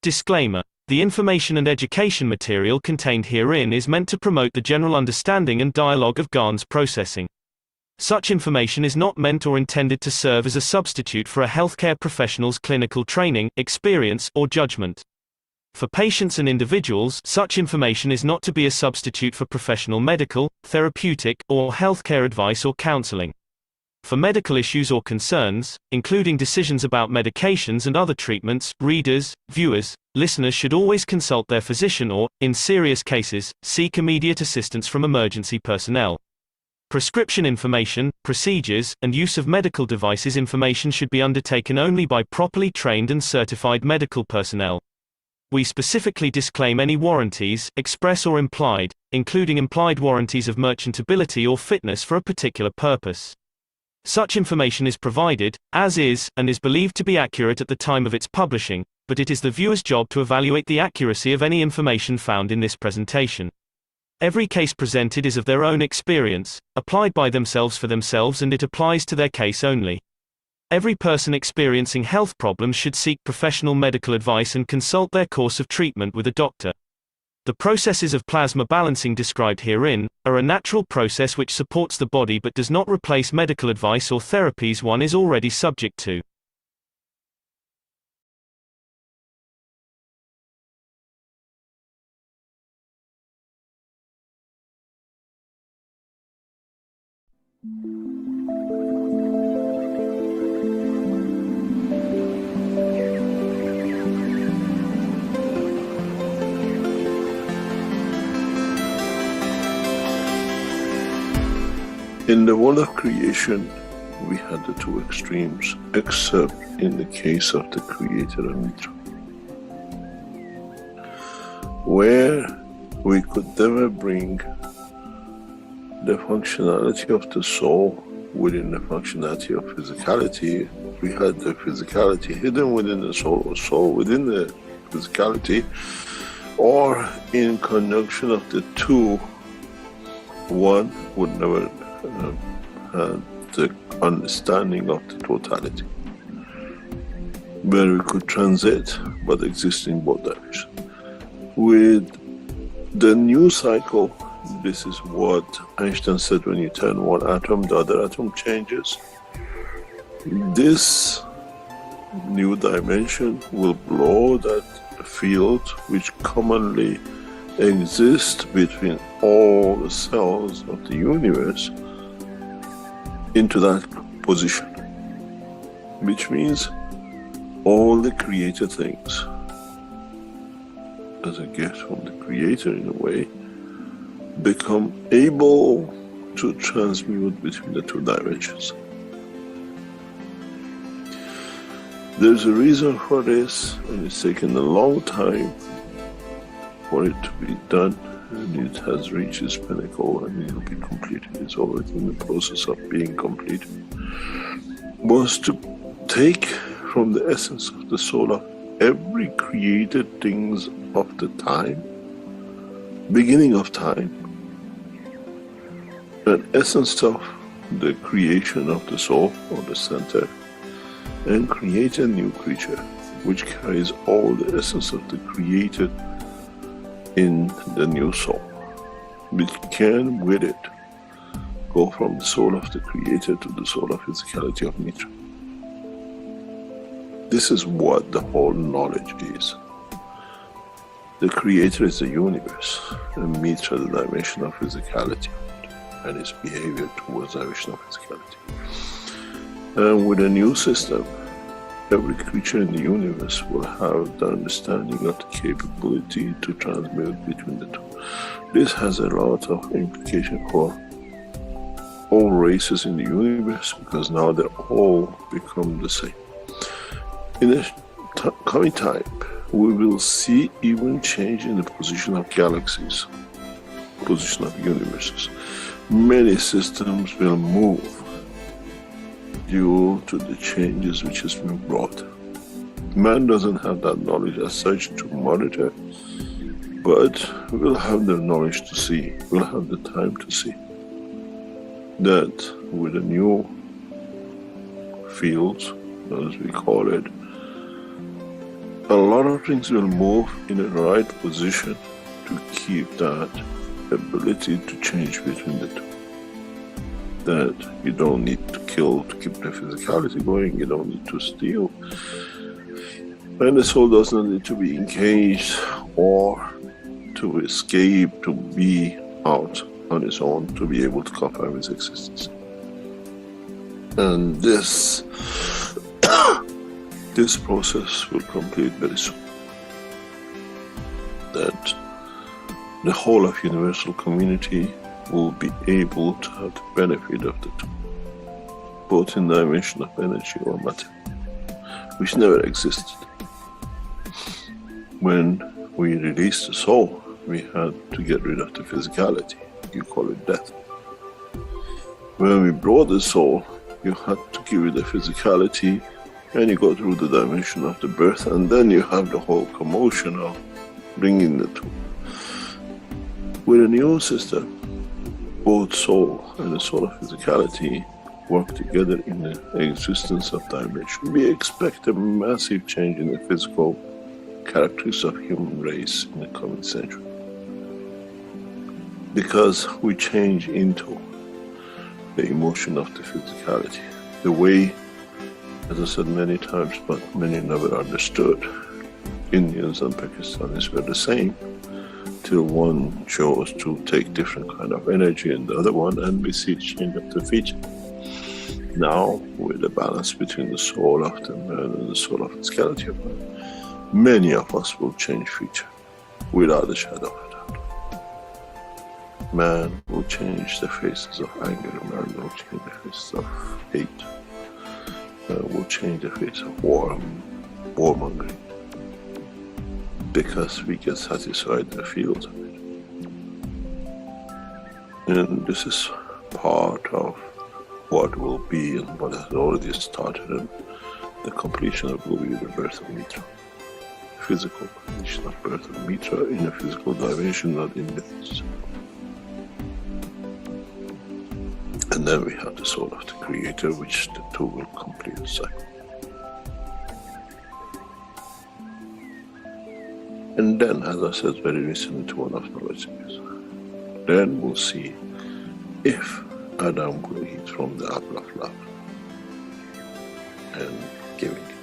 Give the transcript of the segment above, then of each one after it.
Disclaimer: the information and education material contained herein is meant to promote the general understanding and dialogue of GANs processing. Such information is not meant or intended to serve as a substitute for a healthcare professional's clinical training, experience, or judgment. For patients and individuals, such information is not to be a substitute for professional medical, therapeutic, or healthcare advice or counseling. For medical issues or concerns, including decisions about medications and other treatments, readers, viewers, listeners should always consult their physician or, in serious cases, seek immediate assistance from emergency personnel. Prescription information, procedures, and use of medical devices information should be undertaken only by properly trained and certified medical personnel. We specifically disclaim any warranties, express or implied, including implied warranties of merchantability or fitness for a particular purpose. Such information is provided, as is, and is believed to be accurate at the time of its publishing, but it is the viewer's job to evaluate the accuracy of any information found in this presentation. Every case presented is of their own experience, applied by themselves for themselves, and it applies to their case only. Every person experiencing health problems should seek professional medical advice and consult their course of treatment with a doctor. The processes of plasma balancing described herein are a natural process which supports the body but does not replace medical advice or therapies one is already subject to. In the world of creation, we had the two extremes, except in the case of the Creator and Mitra, where we could never bring the functionality of the soul within the functionality of physicality. We had the physicality hidden within the soul, or soul within the physicality, or in conjunction of the two, one would never have the understanding of the totality, where we could transit but exist in both directions. With the new cycle, this is what Einstein said: when you turn one atom, the other atom changes. This new dimension will blow that field which commonly exists between all the cells of the universe into that position, which means all the created things, as a gift from the Creator in a way, become able to transmute between the two dimensions. There's a reason for this, and it's taken a long time for it to be done, and it has reached its pinnacle and it will be completed. It's already in the process of being completed. Was to take from the essence of the soul of every created things of the time, beginning of time, an essence of the creation of the soul or the center, and create a new creature which carries all the essence of the created in the new soul, which can with it go from the soul of the Creator to the soul of physicality of Mitra. This is what the whole knowledge is. The Creator is the universe, and Mitra the dimension of physicality and its behavior towards the dimension of physicality. And with a new system, every creature in the universe will have the understanding of the capability to transmute between the two. This has a lot of implication for all races in the universe, because now they all become the same. In the coming time, we will see even change in the position of galaxies, position of universes. Many systems will move due to the changes which has been brought. Man doesn't have that knowledge as such to monitor, but we'll have the knowledge to see, we'll have the time to see that with the new fields, as we call it, a lot of things will move in the right position to keep that ability to change between the two. That you don't need to kill to keep the physicality going, you don't need to steal. And the soul does not need to be engaged or to escape, to be out on its own, to be able to confirm its existence. And this this process will complete very soon. That the whole of universal community will be able to have the benefit of the two, both in the dimension of energy or matter, which never existed. When we released the soul, we had to get rid of the physicality. You call it death. When we brought the soul, you had to give it the physicality, and you go through the dimension of the birth, and then you have the whole commotion of bringing the two. With a new system, both soul and the soul of physicality work together in the existence of dimension. We expect a massive change in the physical characteristics of human race in the coming century, because we change into the emotion of the physicality. The way, as I said many times, but many never understood, Indians and Pakistanis were the same, till one chose to take different kind of energy in the other one, and we see change of the feature. Now, with the balance between the soul of the man and the soul of physicality of man, many of us will change feature, without a shadow of a doubt. Man will change the faces of anger, man will change the faces of hate, man will change the face of warmongering, because we get satisfied in the fields of it. And this is part of what will be and what has already started, and the completion of will be the birth of Mitra. Physical condition of birth of Mitra in a physical dimension, not in myths. And then we have the soul of the Creator, which the two will complete the cycle. And then, as I said very recently to one of the listeners, then we'll see if Adam will eat from the apple of love and giving it.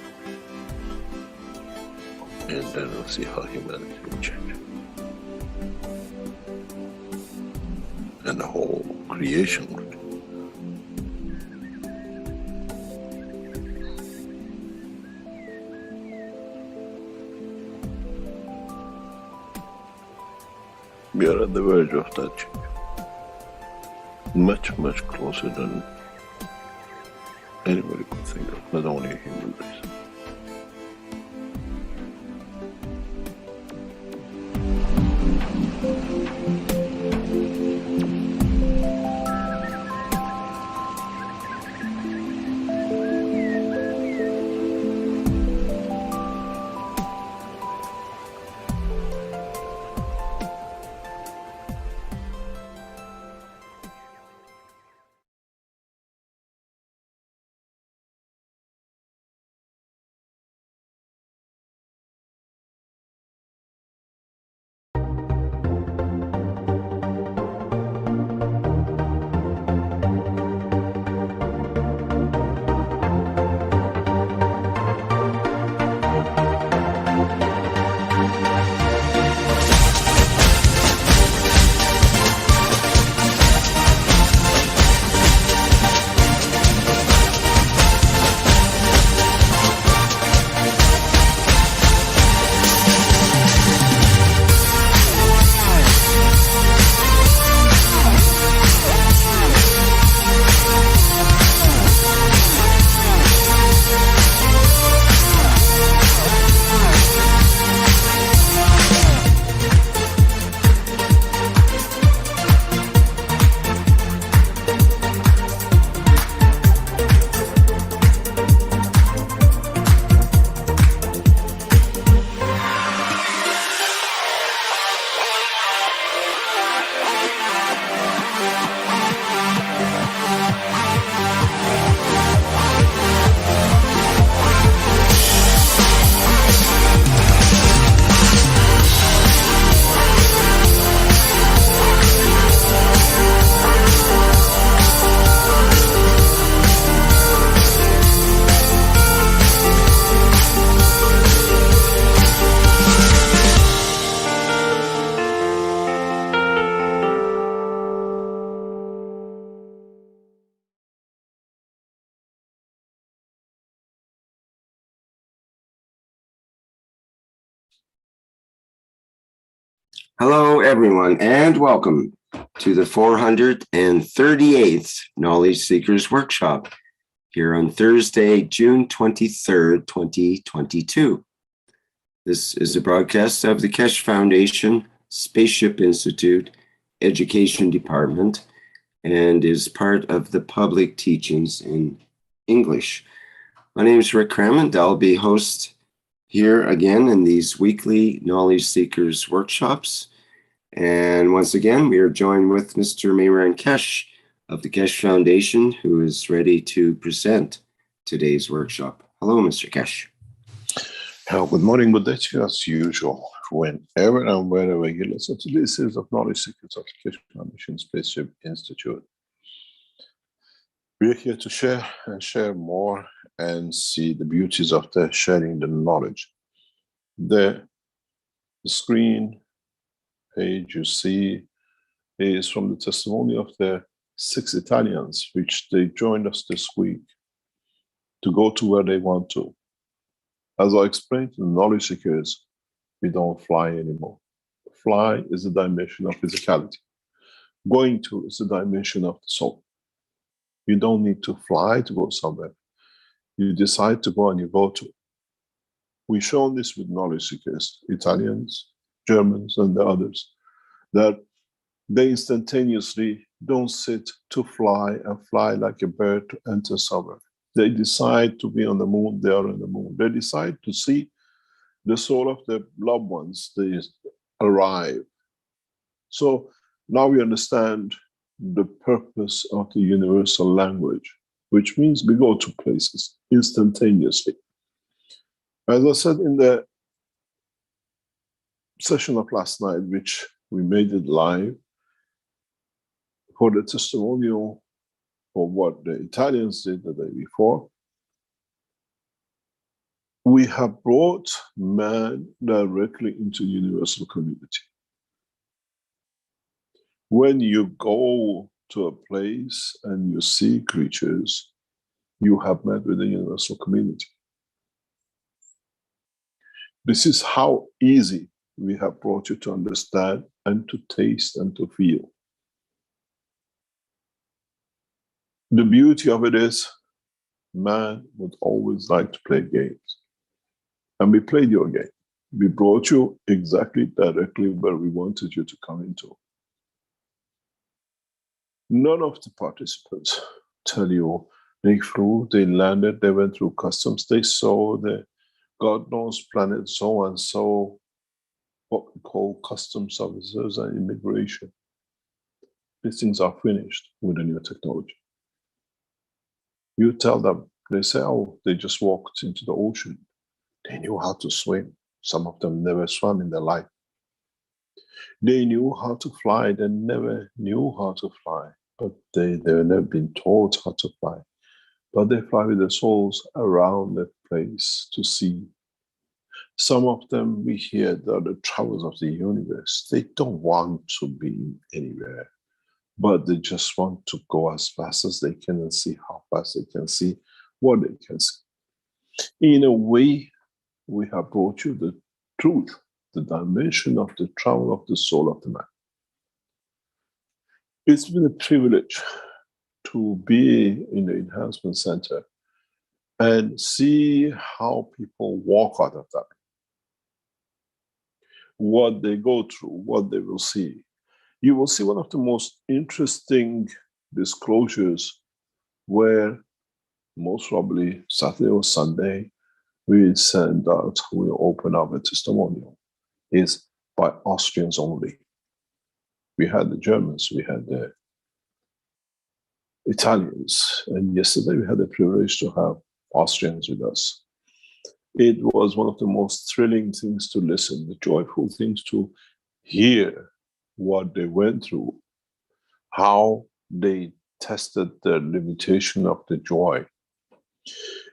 And then we'll see how humanity will change. And the whole creation will change. We are at the verge of that change. Much, much closer than anybody could think of, not only a human race. Hello, everyone, and welcome to the 438th Knowledge Seekers Workshop here on Thursday, June 23rd, 2022. This is a broadcast of the Keshe Foundation, Spaceship Institute, Education Department, and is part of the public teachings in English. My name is Rick Crammond. I'll be host here again in these weekly Knowledge Seekers Workshops. And once again, we are joined with Mr. Mehran Keshe of the Keshe Foundation, who is ready to present today's workshop. Hello, Mr. Keshe. Good morning, good day to you as usual. Whenever and wherever you listen to this series of Knowledge Seekers of the Keshe Foundation Spaceship Institute. We're here to share more and see the beauties of the sharing the knowledge. The screen page you see is from the testimony of the 6 Italians, which they joined us this week to go to where they want to. As I explained to the knowledge seekers, we don't fly anymore. Fly is a dimension of physicality. Going to is a dimension of the soul. You don't need to fly to go somewhere. You decide to go and you go to. We've shown this with knowledge seekers, Italians, Germans, and the others, that they instantaneously don't sit to fly and fly like a bird to enter somewhere. They decide to be on the moon, they are on the moon. They decide to see the soul of their loved ones, they arrive. So now we understand the purpose of the universal language, which means we go to places instantaneously. As I said in the session of last night, which we made it live, for the testimonial for what the Italians did the day before, we have brought man directly into universal community. When you go to a place and you see creatures, you have met with the universal community. This is how easy we have brought you to understand and to taste and to feel. The beauty of it is, man would always like to play games. And we played your game. We brought you exactly directly where we wanted you to come into. None of the participants tell you they flew, they landed, they went through customs, they saw the God knows planet so and so, what we call customs officers and immigration. These things are finished with the new technology. You tell them, they say, oh, they just walked into the ocean. They knew how to swim. Some of them never swam in their life. They knew how to fly. They never knew how to fly, but they've never been taught how to fly. But they fly with their souls around that place to see. Some of them, we hear, are the travelers of the universe. They don't want to be anywhere, but they just want to go as fast as they can and see how fast they can see what they can see. In a way, we have brought you the truth, the dimension of the travel of the soul of the man. It's been a privilege to be in the enhancement center and see how people walk out of that. What they go through, what they will see. You will see one of the most interesting disclosures where most probably Saturday or Sunday, we send out, we open up a testimonial, is by Austrians only. We had the Germans, we had the Italians, and yesterday we had the privilege to have Austrians with us. It was one of the most thrilling things to listen, the joyful things to hear what they went through, how they tested the limitation of the joy.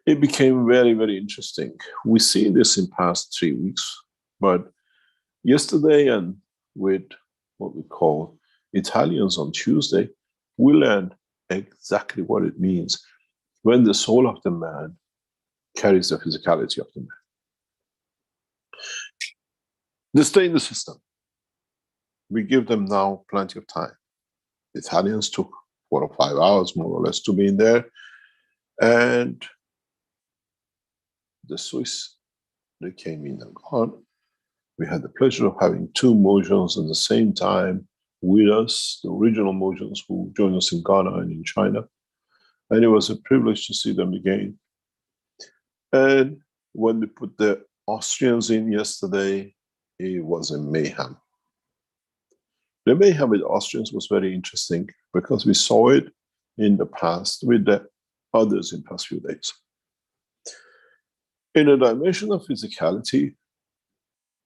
It became very, very interesting. We see this in past 3 weeks, but yesterday and with what we call Italians on Tuesday, we learned exactly what it means when the soul of the man carries the physicality of the man. They stay in the system. we give them now plenty of time. The Italians took 4 or 5 hours, more or less, to be in there. And the Swiss, they came in and gone. We had the pleasure of having 2 Mojans at the same time with us, the original Mojans who joined us in Ghana and in China. And it was a privilege to see them again. And when we put the Austrians in yesterday, it was a mayhem. The mayhem with the Austrians was very interesting because we saw it in the past with the others in the past few days. In a dimension of physicality,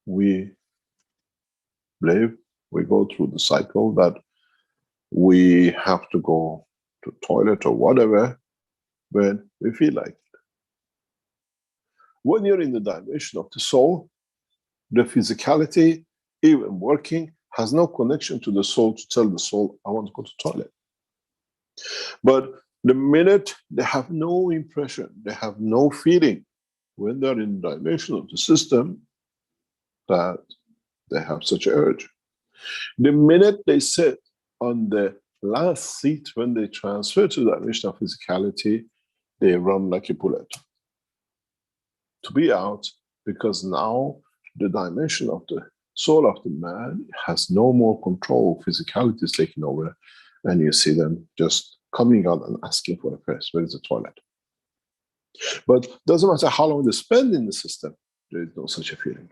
we believe we go through the cycle that we have to go to the toilet or whatever when we feel like it. When you're in the dimension of the soul, the physicality, even working, has no connection to the soul to tell the soul, I want to go to the toilet. But the minute they have no impression, they have no feeling, when they're in the dimension of the system, that they have such an urge. The minute they sit on the last seat, when they transfer to the dimension of physicality, they run like a bullet to be out, because now the dimension of the soul of the man has no more control. Physicality is taking over, and you see them just coming out and asking for a place. Where is the toilet? But it doesn't matter how long they spend in the system, there is no such a feeling.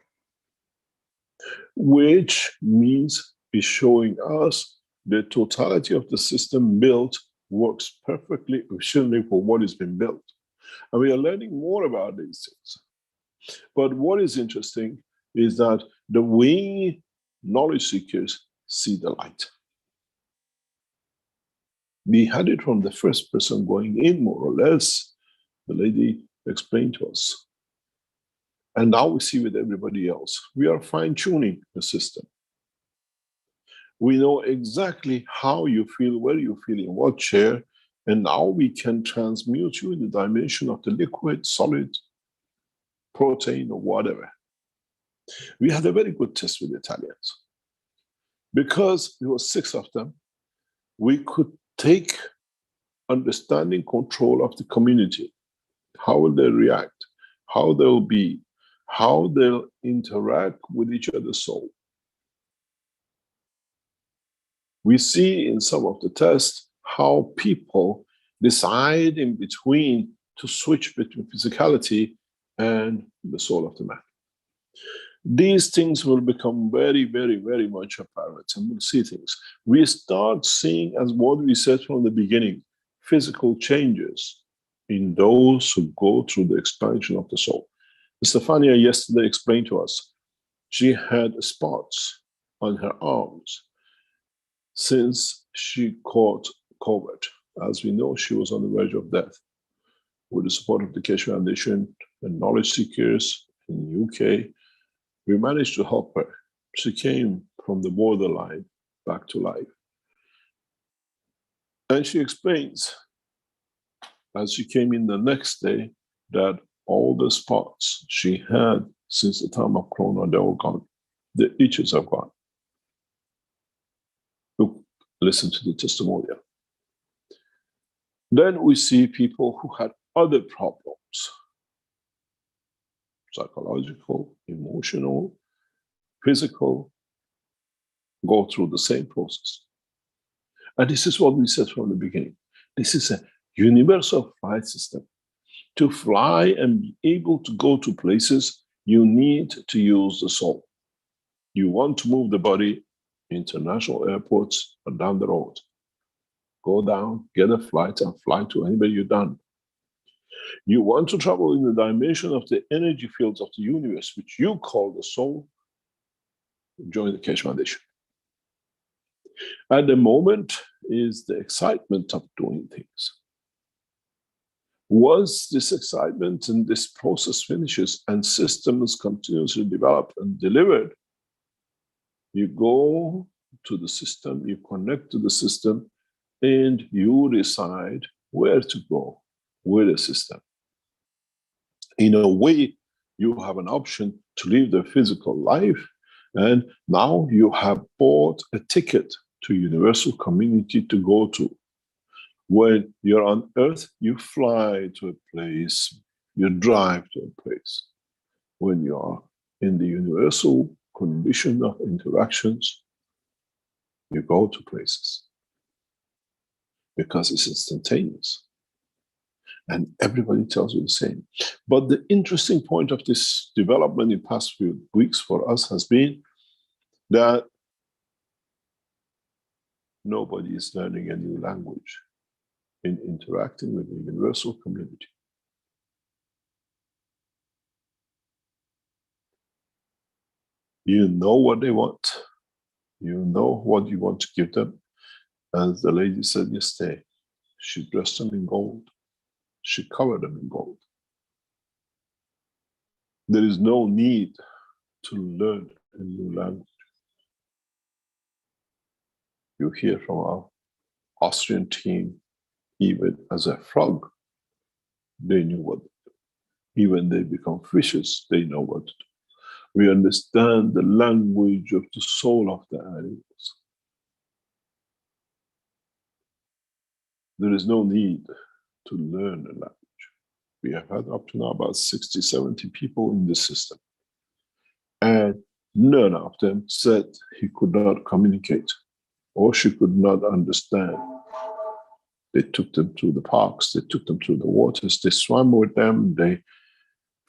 Which means is showing us the totality of the system built works perfectly efficiently for what has been built. And we are learning more about these things. But what is interesting is that the way knowledge seekers see the light. We had it from the first person going in, more or less. The lady explained to us. And now we see with everybody else. We are fine-tuning the system. We know exactly how you feel, where you feel, in what chair, and now we can transmute you in the dimension of the liquid, solid, protein, or whatever. We had a very good test with the Italians. Because there were 6 of them, we could take understanding control of the community. How will they react? How they'll be? How they'll interact with each other's soul. We see in some of the tests how people decide in between to switch between physicality and the soul of the man. These things will become very, very, very much apparent, and we'll see things. We start seeing, as what we said from the beginning, physical changes in those who go through the expansion of the soul. Stefania yesterday explained to us, she had spots on her arms since she caught COVID. As we know, she was on the verge of death. With the support of the Keshe Foundation and knowledge seekers in the UK, we managed to help her. She came from the borderline back to life. And she explains, as she came in the next day, that all the spots she had since the time of Corona, they're all gone. The itches are gone. Look, listen to the testimonial. Then we see people who had other problems, psychological, emotional, physical, go through the same process. And this is what we said from the beginning. This is a universal flight system. To fly and be able to go to places, you need to use the soul. You want to move the body, international airports or down the road. Go down, get a flight, and fly to anywhere you're done. You want to travel in the dimension of the energy fields of the universe, which you call the soul, join the Keshe Foundation. At the moment is the excitement of doing things. Once this excitement and this process finishes and systems continuously developed and delivered, you go to the system, you connect to the system, and you decide where to go with the system. In a way, you have an option to live the physical life And now you have bought a ticket to universal community to go to. When you're on Earth, you fly to a place, you drive to a place. When you are in the universal condition of interactions, you go to places because it's instantaneous. And everybody tells you the same. But the interesting point of this development in the past few weeks for us has been that nobody is learning a new language in interacting with the universal community. You know what they want. You know what you want to give them. As the lady said yesterday, she dressed them in gold. She covered them in gold. There is no need to learn a new language. You hear from our Austrian team, even as a frog, they knew what to do. Even they become fishes, they know what to do. We understand the language of the soul of the animals. There is no need to learn a language. We have had up to now about 60, 70 people in this system. And none of them said he could not communicate or she could not understand. They took them to the parks, they took them to the waters, they swam with them, they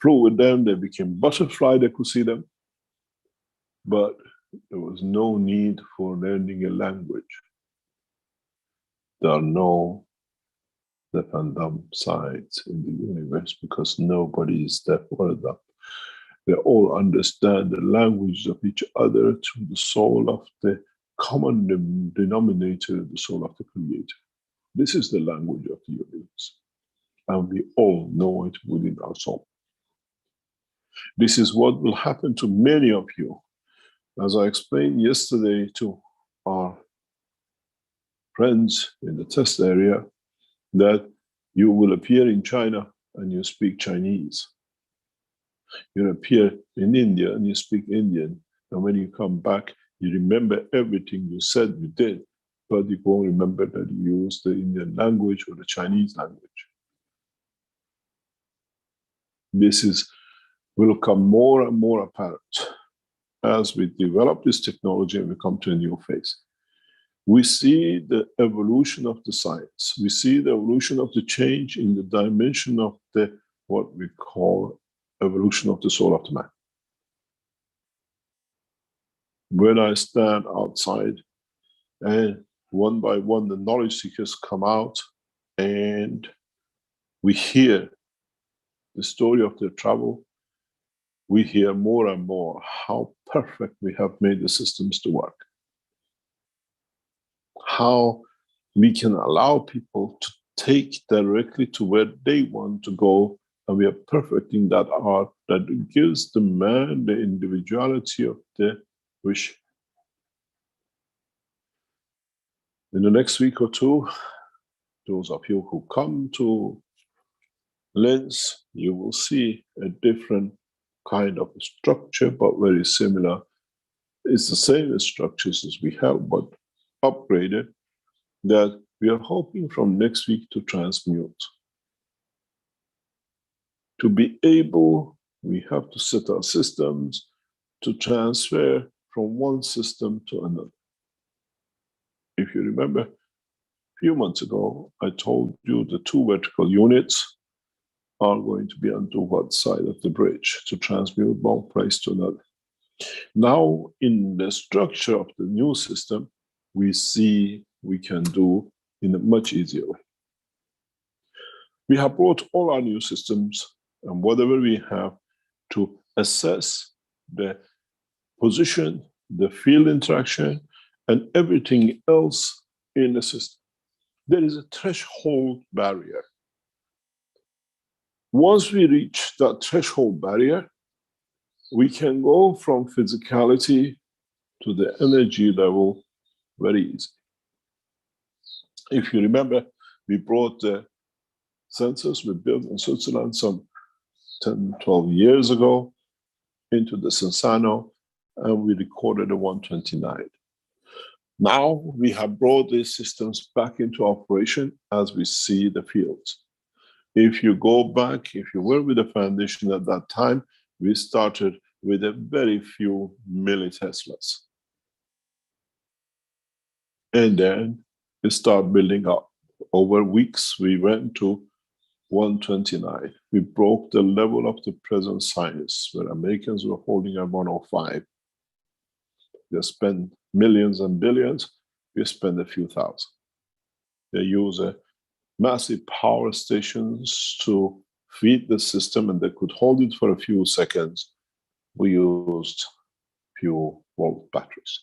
flew with them, they became butterfly, they could see them. But there was no need for learning a language. There are no deaf and dumb sides in the universe because nobody is deaf or dumb. They all understand the language of each other through the soul of the common denominator, the soul of the Creator. This is the language of the universe. And we all know it within our soul. This is what will happen to many of you. As I explained yesterday to our friends in the test area, that you will appear in China and you speak Chinese. You appear in India and you speak Indian. And when you come back, you remember everything you said you did, but you won't remember that you used the Indian language or the Chinese language. This will come more and more apparent as we develop this technology and we come to a new phase. We see the evolution of the science. We see the evolution of the change in the dimension of the, what we call evolution of the soul of the man. When I stand outside and one by one the knowledge seekers come out and we hear the story of their travel, we hear more and more how perfect we have made the systems to work. How we can allow people to take directly to where they want to go, and we are perfecting that art that gives the man the individuality of the wish. In the next week or two, those of you who come to Lens, you will see a different kind of structure, but very similar. It's the same structures as we have, but upgraded, that we are hoping from next week to transmute. To be able, we have to set our systems to transfer from one system to another. If you remember, a few months ago, I told you the two vertical units are going to be on one side of the bridge to transmute one place to another. Now, in the structure of the new system, we see we can do in a much easier way. We have brought all our new systems and whatever we have to assess the position, the field interaction, and everything else in the system. There is a threshold barrier. Once we reach that threshold barrier, we can go from physicality to the energy level very easy. If you remember, we brought the sensors we built in Switzerland some 10, 12 years ago into the Sensano, and we recorded a 129. Now we have brought these systems back into operation as we see the fields. If you go back, if you were with the foundation at that time, we started with a very few milliteslas. And then we start building up. Over weeks, we went to 129. We broke the level of the present science, where Americans were holding at 105. They spend millions and billions, we spend a few thousand. They use massive power stations to feed the system, and they could hold it for a few seconds. We used few volt batteries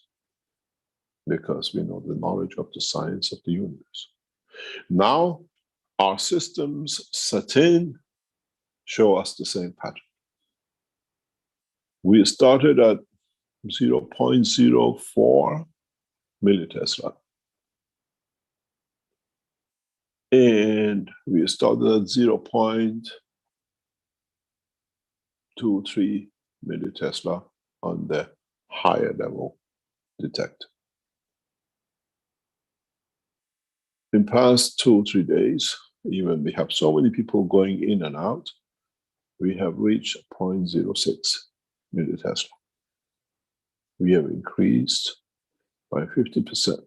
because we know the knowledge of the science of the universe. Now, our systems set in show us the same pattern. We started at 0.04 millitesla. And we started at 0.23 millitesla on the higher level detector. In past 2-3 days, even we have so many people going in and out, we have reached 0.06 millitesla. We have increased by 50%.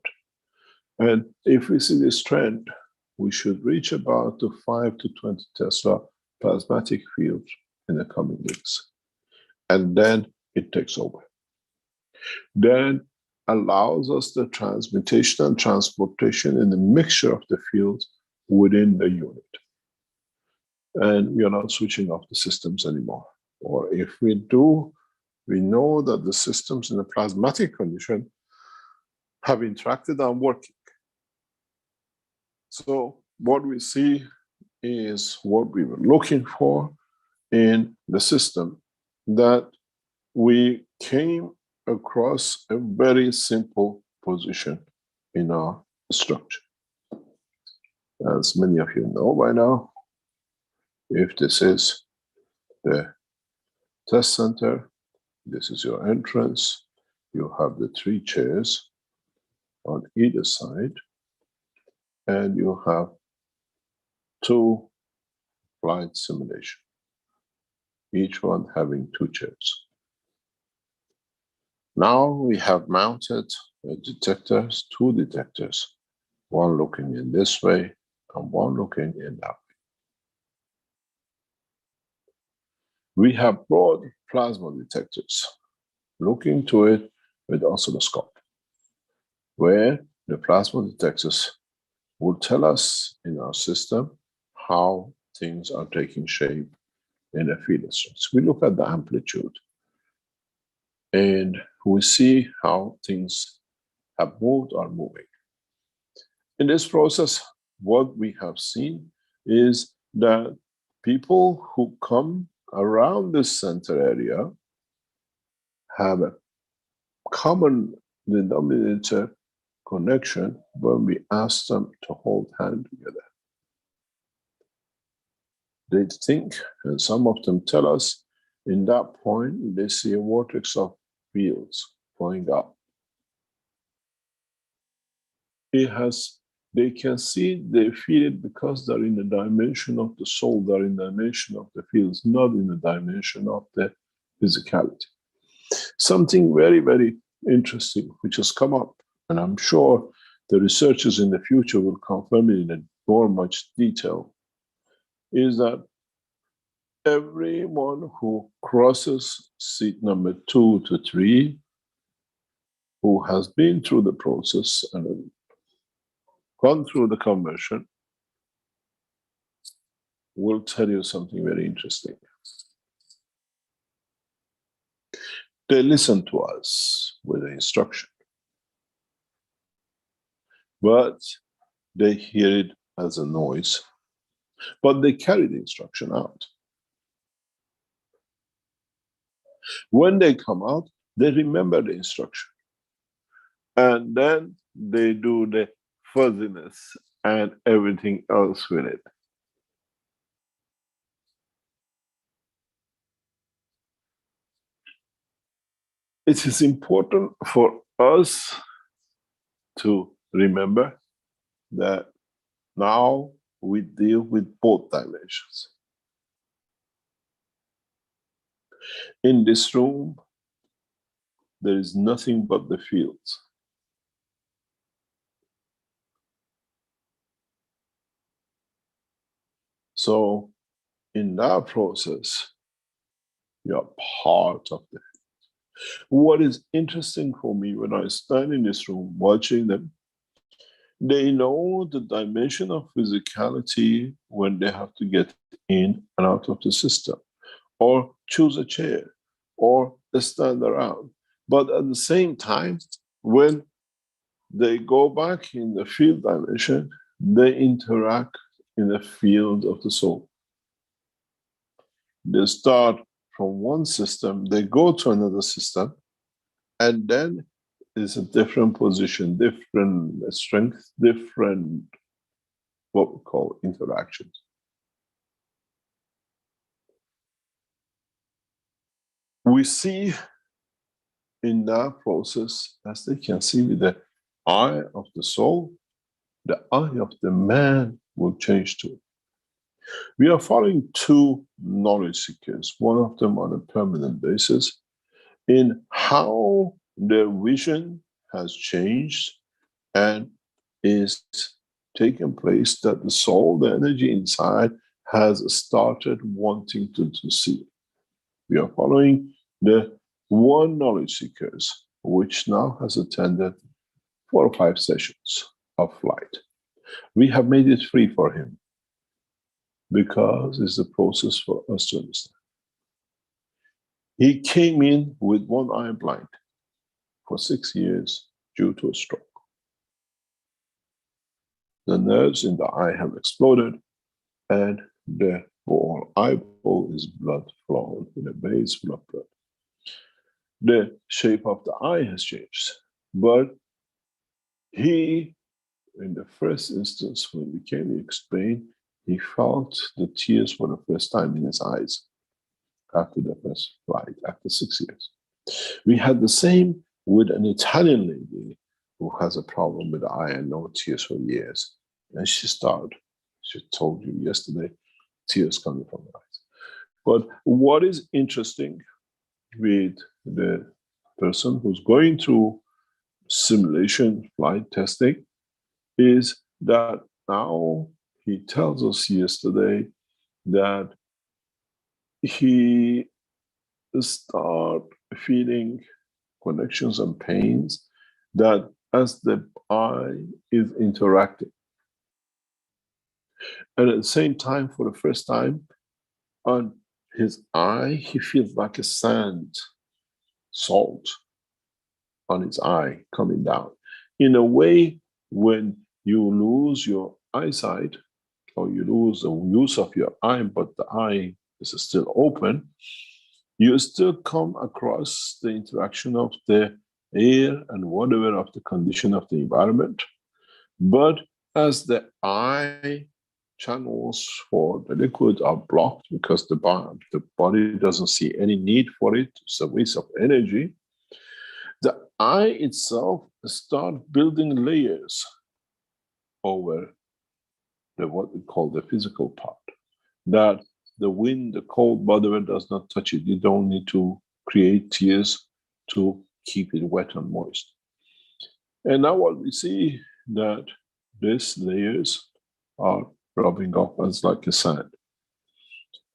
And if we see this trend, we should reach about the 5 to 20 Tesla plasmatic field in the coming weeks. And then it takes over. Then allows us the transmutation and transportation in the mixture of the fields within the unit. And we are not switching off the systems anymore. Or if we do, we know that the systems in a plasmatic condition have interacted and working. So what we see is what we were looking for in the system, that we came across a very simple position in our structure. As many of you know by now, if this is the test center, this is your entrance, you have the 3 chairs on either side, and you have 2 flight simulations, each one having 2 chairs. Now we have mounted detectors, 2 detectors, one looking in this way and one looking in that way. We have brought plasma detectors, looking to it with oscilloscope, where the plasma detectors will tell us in our system how things are taking shape in a field strength. We look at the amplitude and we see how things have moved or moving. In this process, what we have seen is that people who come around this center area have a common denominator connection when we ask them to hold hands together. They think, and some of them tell us, in that point, they see a vortex of fields going up. They can see, they feel it because they're in the dimension of the soul, they're in the dimension of the fields, not in the dimension of the physicality. Something very, very interesting which has come up, and I'm sure the researchers in the future will confirm it in more much detail, is that everyone who crosses seat number 2 to 3, who has been through the process and gone through the conversion, will tell you something very interesting. They listen to us with the instruction, but they hear it as a noise, but they carry the instruction out. When they come out, they remember the instruction, and then they do the fuzziness and everything else with it. it is important for us to remember that now we deal with both dimensions. In this room, there is nothing but the fields. So in that process, you are part of the field. What is interesting for me when I stand in this room watching them, they know the dimension of physicality when they have to get in and out of the system, or choose a chair, or stand around. But at the same time, when they go back in the field dimension, they interact in the field of the soul. They start from one system, they go to another system, and then it's a different position, different strength, different what we call interactions. We see in that process, as they can see with the eye of the soul, the eye of the man will change too. We are following two knowledge seekers, one of them on a permanent basis, in how their vision has changed and is taking place that the soul, the energy inside, has started wanting to see. We are following the one knowledge seekers, which now has attended 4 or 5 sessions of flight. We have made it free for him because it's a process for us to understand. He came in with one eye blind for 6 years due to a stroke. The nerves in the eye have exploded and the whole eyeball is blood flowing in a base full of blood. The shape of the eye has changed, but he, in the first instance, when we came to explain, he felt the tears for the first time in his eyes after the first flight, after 6 years. We had the same with an Italian lady who has a problem with the eye and no tears for years. And she told you yesterday, tears coming from her eyes. But what is interesting with the person who's going through simulation flight testing is that now he tells us yesterday that he start feeling connections and pains that as the eye is interacting. And at the same time, for the first time, on his eye, he feels like a salt on his eye coming down. In a way, when you lose your eyesight, or you lose the use of your eye, but the eye is still open, you still come across the interaction of the air and whatever of the condition of the environment. But as the eye channels for the liquid are blocked because the body doesn't see any need for it, it's a waste of energy, the eye itself starts building layers over what we call the physical part. That the wind, the cold, whatever does not touch it. You don't need to create tears to keep it wet and moist. And now what we see that these layers are rubbing off as like a sand.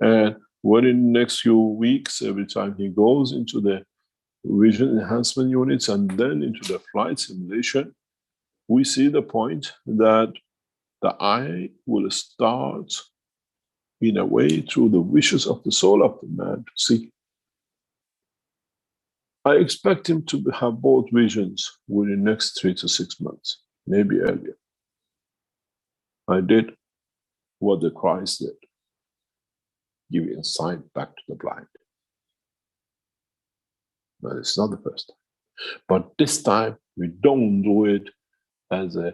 And within the next few weeks, every time he goes into the vision enhancement units and then into the flight simulation, we see the point that the eye will start in a way through the wishes of the soul of the man to see. I expect him to have both visions within the next 3 to 6 months, maybe earlier. I did what the Christ did, giving sight back to the blind. But it's not the first time. But this time, we don't do it as a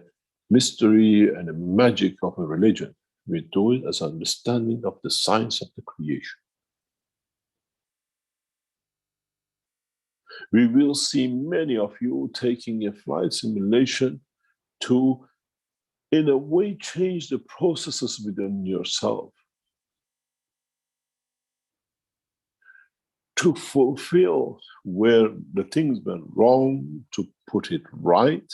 mystery and a magic of a religion. We do it as understanding of the science of the creation. We will see many of you taking a flight simulation to, in a way, change the processes within yourself to fulfill where the things went wrong, to put it right,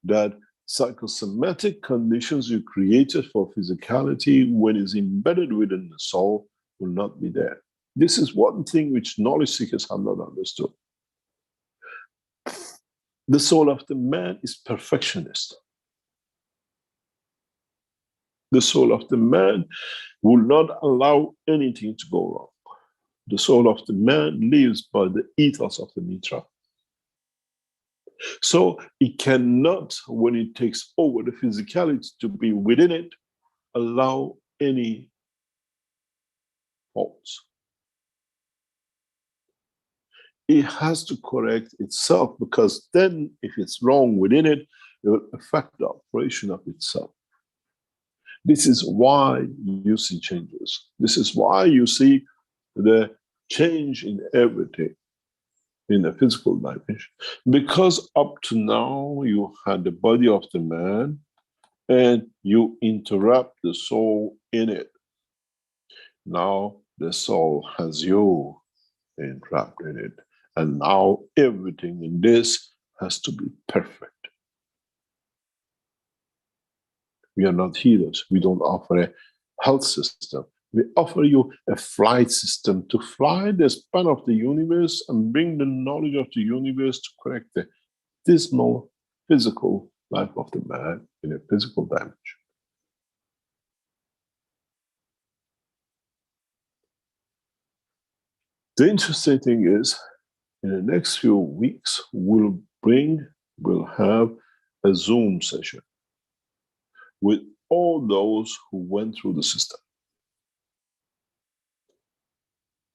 that psychosomatic conditions you created for physicality, when it's embedded within the soul, will not be there. This is one thing which knowledge seekers have not understood. The soul of the man is perfectionist. The soul of the man will not allow anything to go wrong. The soul of the man lives by the ethos of the mitra. So it cannot, when it takes over the physicality to be within it, allow any faults. It has to correct itself, because then if it's wrong within it, it will affect the operation of itself. This is why you see changes. This is why you see the change in everything in the physical dimension. Because up to now, you had the body of the man and you interrupt the soul in it. Now the soul has you entrapped in it. And now everything in this has to be perfect. We are not healers. We don't offer a health system. We offer you a flight system to fly the span of the universe and bring the knowledge of the universe to correct the dismal physical life of the man in a physical dimension. The interesting thing is, in the next few weeks, we'll have a Zoom session with all those who went through the system.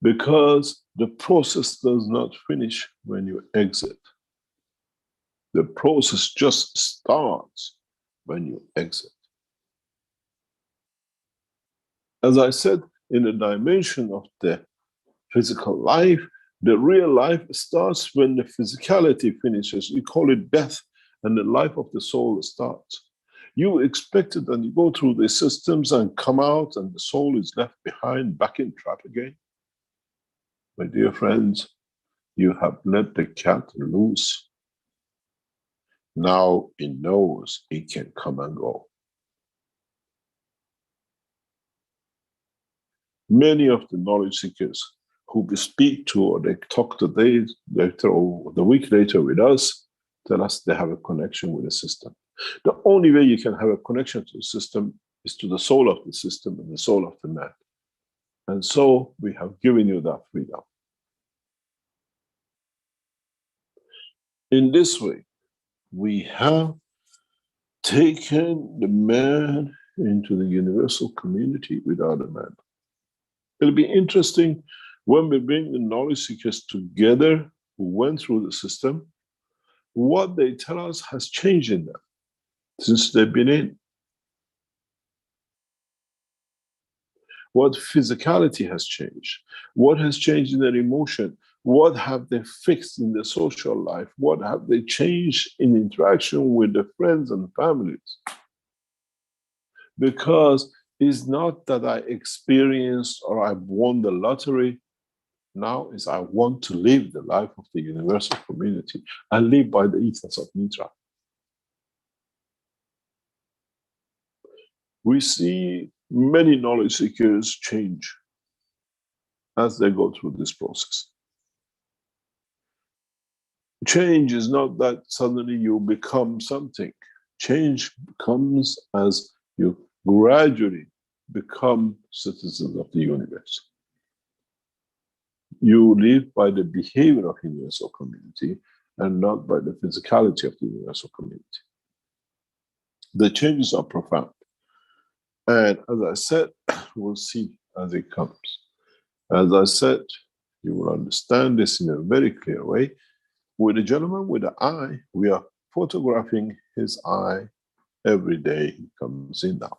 Because the process does not finish when you exit. The process just starts when you exit. As I said, in the dimension of the physical life, the real life starts when the physicality finishes. We call it death, and the life of the soul starts. You expect it, and you go through the systems and come out, and the soul is left behind, back in trap again. My dear friends, you have let the cat loose. Now it knows it can come and go. Many of the knowledge seekers who we speak to, or they talk today later or the week later with us, tell us they have a connection with the system. The only way you can have a connection to the system is to the soul of the system and the soul of the man. And so we have given you that freedom. In this way, we have taken the man into the universal community without a man. It'll be interesting when we bring the knowledge seekers together who went through the system, what they tell us has changed in them since they've been in. What physicality has changed? What has changed in their emotion? What have they fixed in their social life? What have they changed in interaction with their friends and families? Because it's not that I experienced or I won the lottery. Now is I want to live the life of the universal community and live by the ethos of Mitra. We see many knowledge seekers change as they go through this process. Change is not that suddenly you become something. Change comes as you gradually become citizens of the universe. You live by the behavior of the universal community and not by the physicality of the universal community. The changes are profound. And as I said, we'll see as it comes. As I said, you will understand this in a very clear way. With the gentleman with the eye, we are photographing his eye every day he comes in now,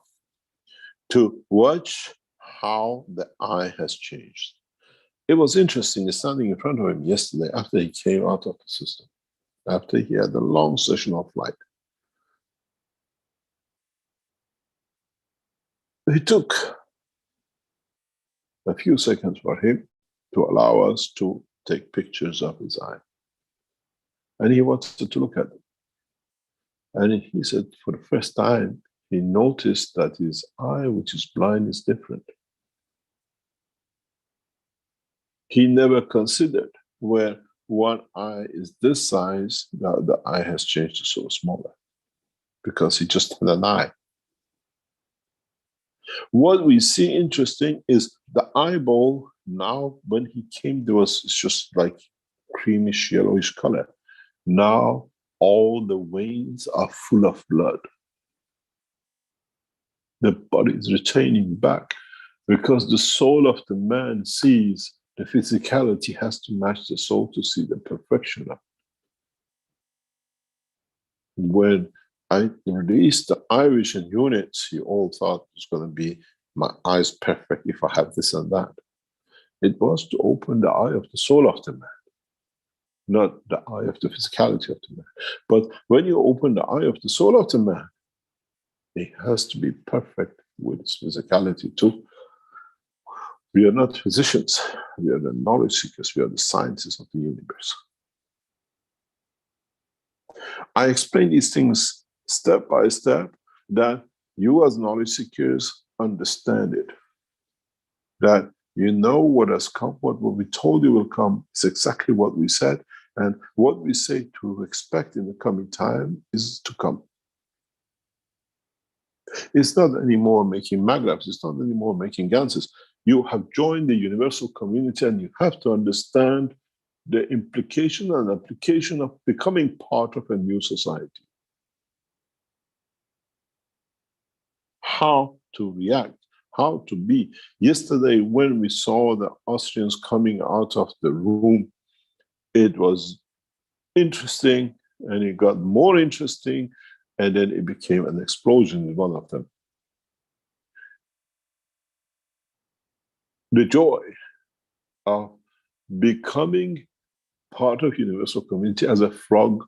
to watch how the eye has changed. It was interesting standing in front of him yesterday after he came out of the system, after he had a long session of flight. It took a few seconds for him to allow us to take pictures of his eye. And he wanted to look at it. And he said for the first time, he noticed that his eye, which is blind, is different. He never considered where one eye is this size, the other eye has changed to so smaller, because he just had an eye. What we see interesting is the eyeball now, when he came to us, it's just like creamish yellowish color. Now all the veins are full of blood. The body is retaining back because the soul of the man sees the physicality has to match the soul to see the perfection of it. When I released the eye vision units, you all thought it was going to be my eyes perfect if I have this and that. It was to open the eye of the soul of the man, not the eye of the physicality of the man. But when you open the eye of the soul of the man, it has to be perfect with its physicality too. We are not physicians. We are the knowledge seekers. We are the scientists of the universe. I explain these things step by step, that you as knowledge seekers understand it. That you know what has come, what we told you will come is exactly what we said, and what we say to expect in the coming time is to come. It's not anymore making magravs, it's not anymore making Ganses. You have joined the universal community and you have to understand the implication and application of becoming part of a new society. How to react, how to be. Yesterday, when we saw the Austrians coming out of the room, it was interesting, and it got more interesting, and then it became an explosion in one of them. The joy of becoming part of universal community as a frog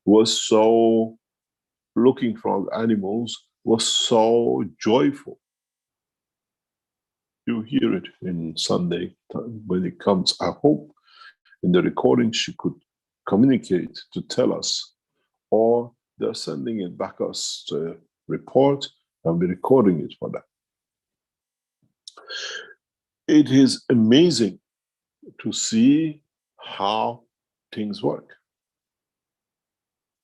was so, looking frog animals was so joyful. You hear it in Sunday when it comes. I hope in the recording she could communicate to tell us, or they're sending it back us to report and we're recording it for them. It is amazing to see how things work.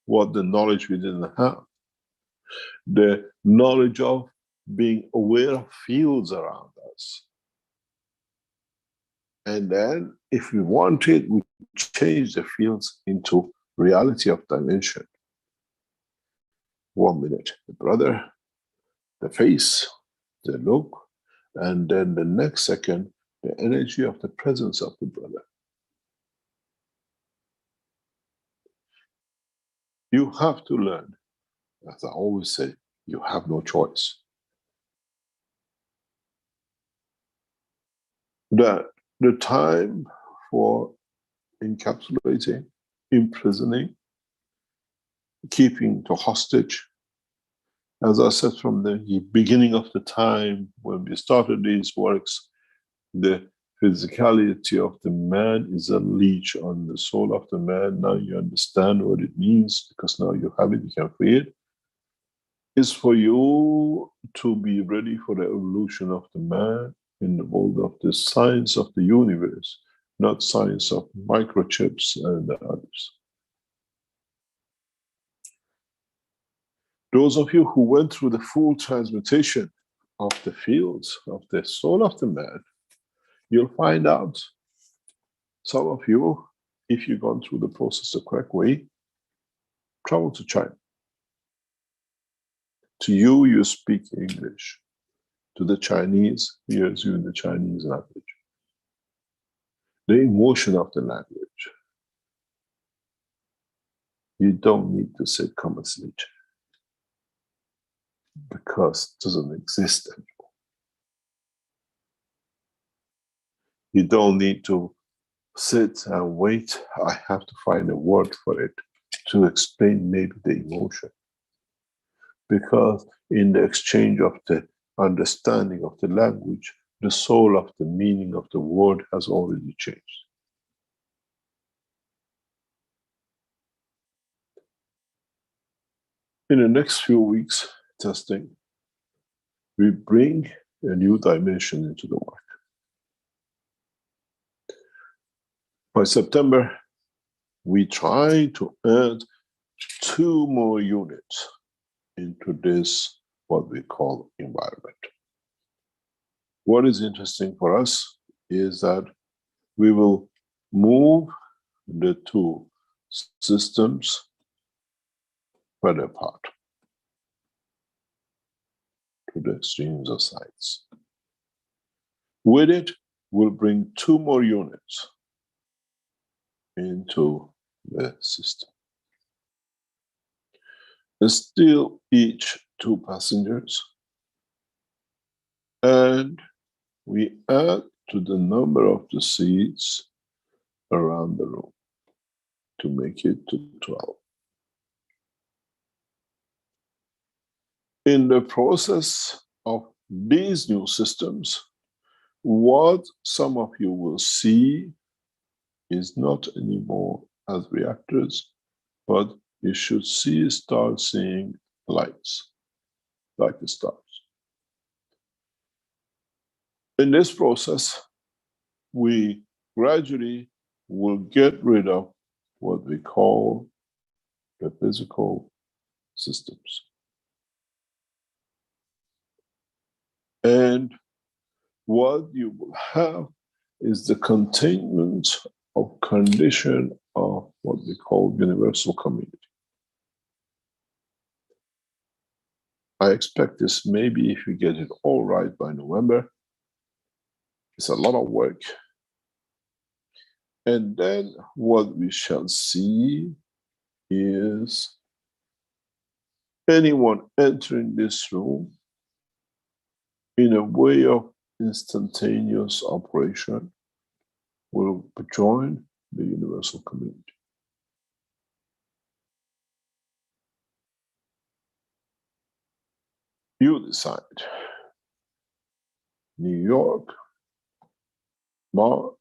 What the knowledge we didn't have. The knowledge of being aware of fields around us. And then, if we want it, we change the fields into reality of dimension. 1 minute, the brother, the face, the look, and then the next second, the energy of the presence of the brother. You have to learn. As I always say, you have no choice. That the time for encapsulating, imprisoning, keeping to hostage, as I said from the beginning of the time when we started these works, the physicality of the man is a leech on the soul of the man. Now you understand what it means, because now you have it, you can free it. It's for you to be ready for the evolution of the man in the world of the science of the universe, not science of microchips and the others. Those of you who went through the full transmutation of the fields of the soul of the man, you'll find out, some of you, if you've gone through the process the correct way, travel to China. To you, you speak English. To the Chinese, hears you in the Chinese language. The emotion of the language. You don't need to say "come sleep," because it doesn't exist anymore. You don't need to sit and wait. I have to find a word for it to explain maybe the emotion. Because in the exchange of the understanding of the language, the soul of the meaning of the word has already changed. In the next few weeks, testing, we bring a new dimension into the work. By September, we try to add 2 more units into this, what we call environment. What is interesting for us is that we will move the 2 systems further apart to the extremes of sides. With it, we'll bring 2 more units into the system. There's still each 2 passengers, and we add to the number of the seats around the room to make it to 12. In the process of these new systems, what some of you will see is not anymore as reactors, but you should start seeing lights, like the stars. In this process, we gradually will get rid of what we call the physical systems. And what you will have is the containment of condition of what we call universal community. I expect this maybe if we get it all right by November. It's a lot of work. And then what we shall see is anyone entering this room in a way of instantaneous operation will join the universal community. You decide. New York, Mars,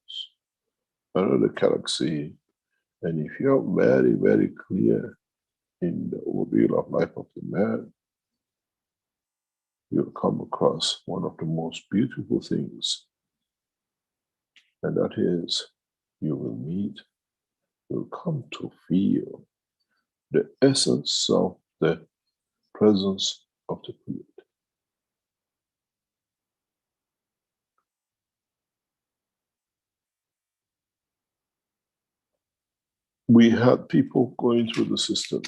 another galaxy, and if you're very, very clear in the ordeal of life of the man, you'll come across one of the most beautiful things, and that is you will meet, you'll come to feel the essence of the presence of the Creator. We had people going through the system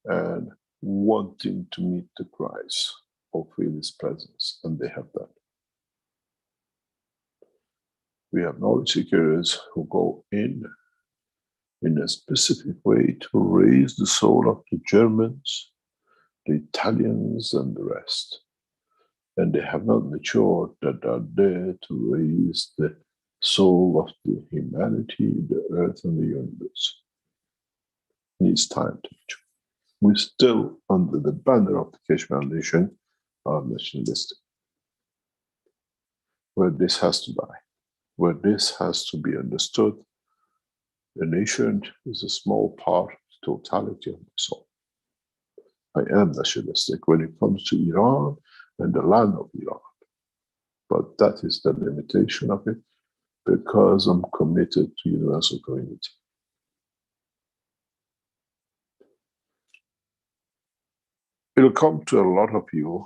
and wanting to meet the Christ or feel His presence, and they have that. We have knowledge seekers who go in a specific way to raise the soul of the Germans, the Italians, and the rest. And they have not matured that are there to raise the soul of the humanity, the earth, and the universe. It needs time to mature. We're still under the banner of the Keshe Foundation, are nationalistic. Where this has to die, where this has to be understood, the nation is a small part of the totality of the soul. I am nationalistic when it comes to Iran and the land of Iran. But that is the limitation of it, because I'm committed to universal community. It'll come to a lot of you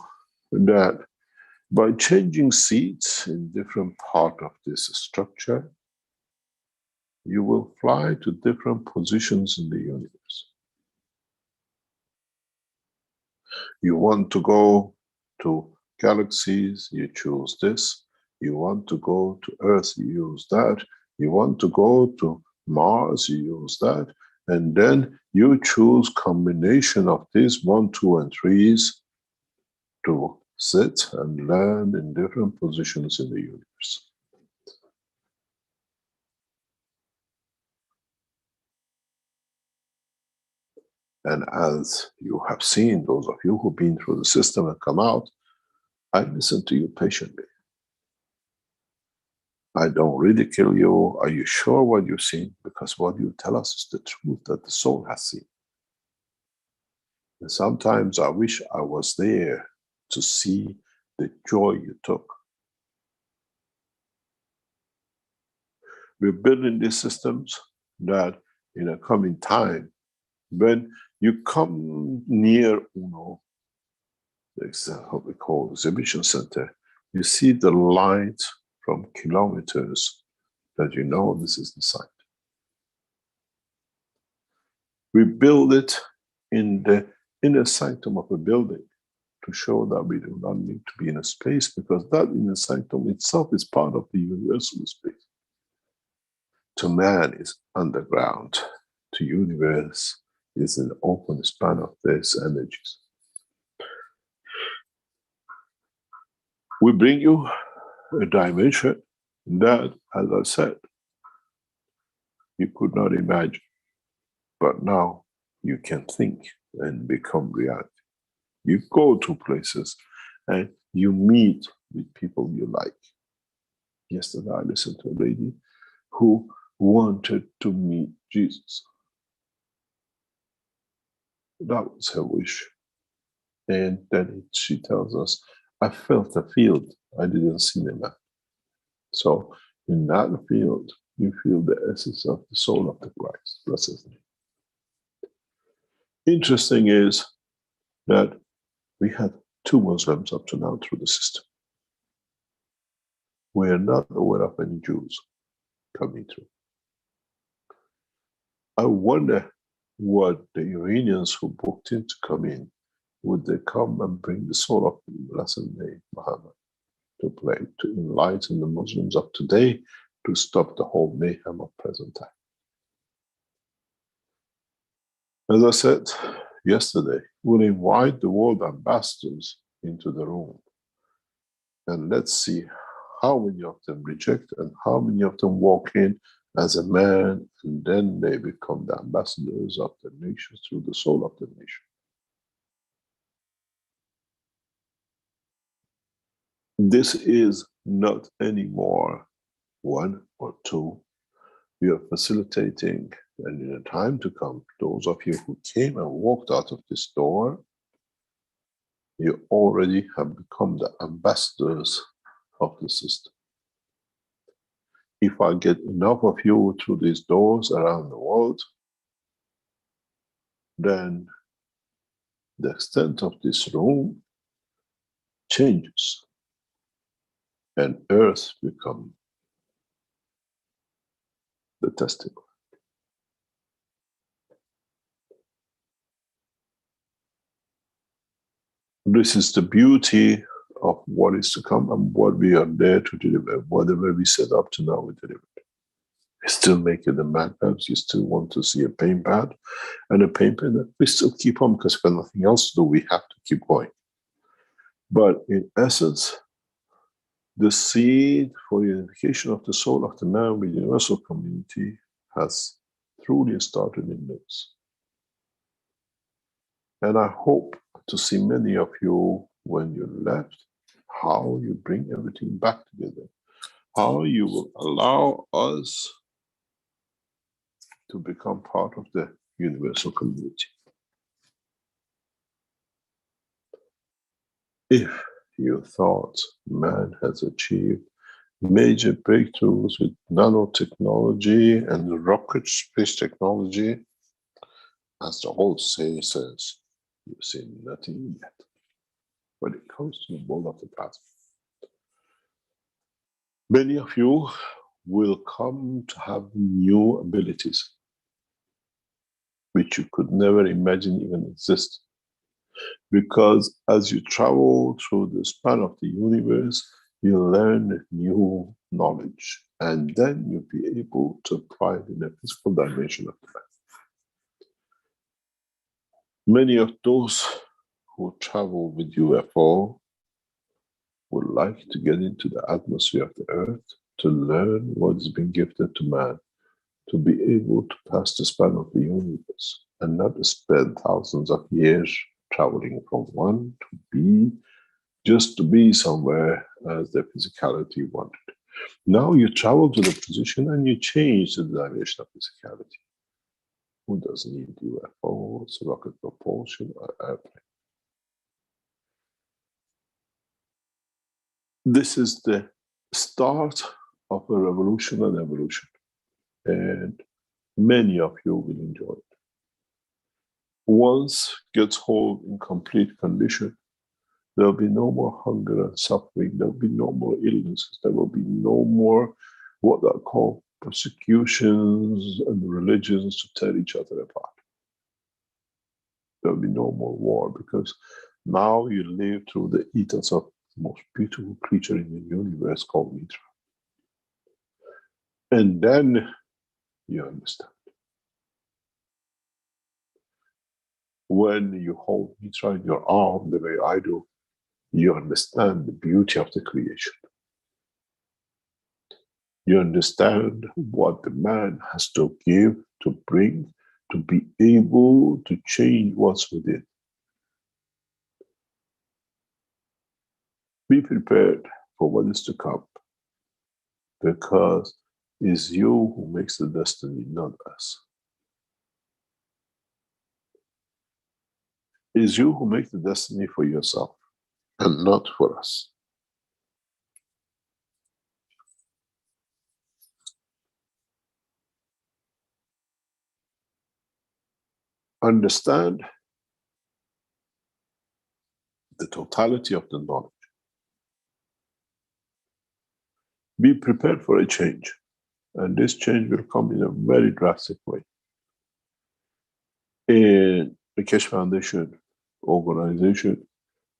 that by changing seats in different part of this structure, you will fly to different positions in the universe. You want to go to galaxies, you choose this. You want to go to Earth, you use that. You want to go to Mars, you use that. And then you choose combination of these 1, 2, and 3s to sit and land in different positions in the universe. And as you have seen, those of you who've been through the system and come out, I listen to you patiently. I don't ridicule you. Are you sure what you've seen? Because what you tell us is the truth that the soul has seen. And sometimes I wish I was there to see the joy you took. We're building these systems that in a coming time, when you come near Uno, what we call exhibition center, you see the light from kilometers that you know this is the site. We build it in the inner sanctum of a building to show that we do not need to be in a space, because that inner sanctum itself is part of the universal space. To man is underground, to universe is an open span of these energies. We bring you a dimension that, as I said, you could not imagine, but now you can think and become reality. You go to places and you meet with people you like. Yesterday I listened to a lady who wanted to meet Jesus. That was her wish. And then she tells us, I felt a field, I didn't see the man. So in that field, you feel the essence of the soul of the Christ. Bless his name. Interesting is that we had 2 Muslims up to now through the system. We are not aware of any Jews coming through. I wonder what the Iranians who booked in to come in, would they come and bring the soul of the blessed name Muhammad to play, to enlighten the Muslims of today, to stop the whole mayhem of present time. As I said yesterday, we'll invite the world ambassadors into the room, and let's see how many of them reject and how many of them walk in as a man, and then they become the ambassadors of the nations through the soul of the nation. This is not anymore 1 or 2. We are facilitating, and in a time to come, those of you who came and walked out of this door, you already have become the ambassadors of the system. If I get enough of you through these doors around the world, then the extent of this room changes, and earth becomes the testimony. This is the beauty of what is to come and what we are there to deliver. Whatever we set up to now, we deliver. We still make it a madhouse. You still want to see a pain pad and a pain pen. We still keep on, because we've got nothing else to do. We have to keep going. But in essence, the seed for the unification of the soul of the man with the universal community has truly started in this. And I hope to see many of you when you left, how you bring everything back together, how you will allow us to become part of the universal community. If you thought man has achieved major breakthroughs with nanotechnology and rocket space technology, as the whole say says, you've seen nothing yet when it comes to the world of the plasma. Many of you will come to have new abilities which you could never imagine even exist. Because as you travel through the span of the universe, you learn new knowledge, and then you'll be able to apply it in a physical dimension of life. Many of those who travel with UFO would like to get into the atmosphere of the earth to learn what has been gifted to man to be able to pass the span of the universe and not spend thousands of years traveling from one to B, just to be somewhere as the physicality wanted. Now you travel to the position and you change the dimension of physicality. Who doesn't need UFOs, rocket propulsion, or airplane? This is the start of a revolution and evolution, and many of you will enjoy it. Once gets hold in complete condition, there will be no more hunger and suffering, there will be no more illnesses, there will be no more what are called persecutions and religions to tear each other apart. There will be no more war, because now you live through the ethos of the most beautiful creature in the universe called Mitra. And then you understand. When you hold Mitra in your arm the way I do, you understand the beauty of the creation. You understand what the man has to give, to bring, to be able to change what's within. Be prepared for what is to come, because it's you who makes the destiny, not us. It's you who make the destiny for yourself and not for us. Understand the totality of the knowledge. Be prepared for a change, and this change will come in a very drastic way. And the Keshe Foundation organization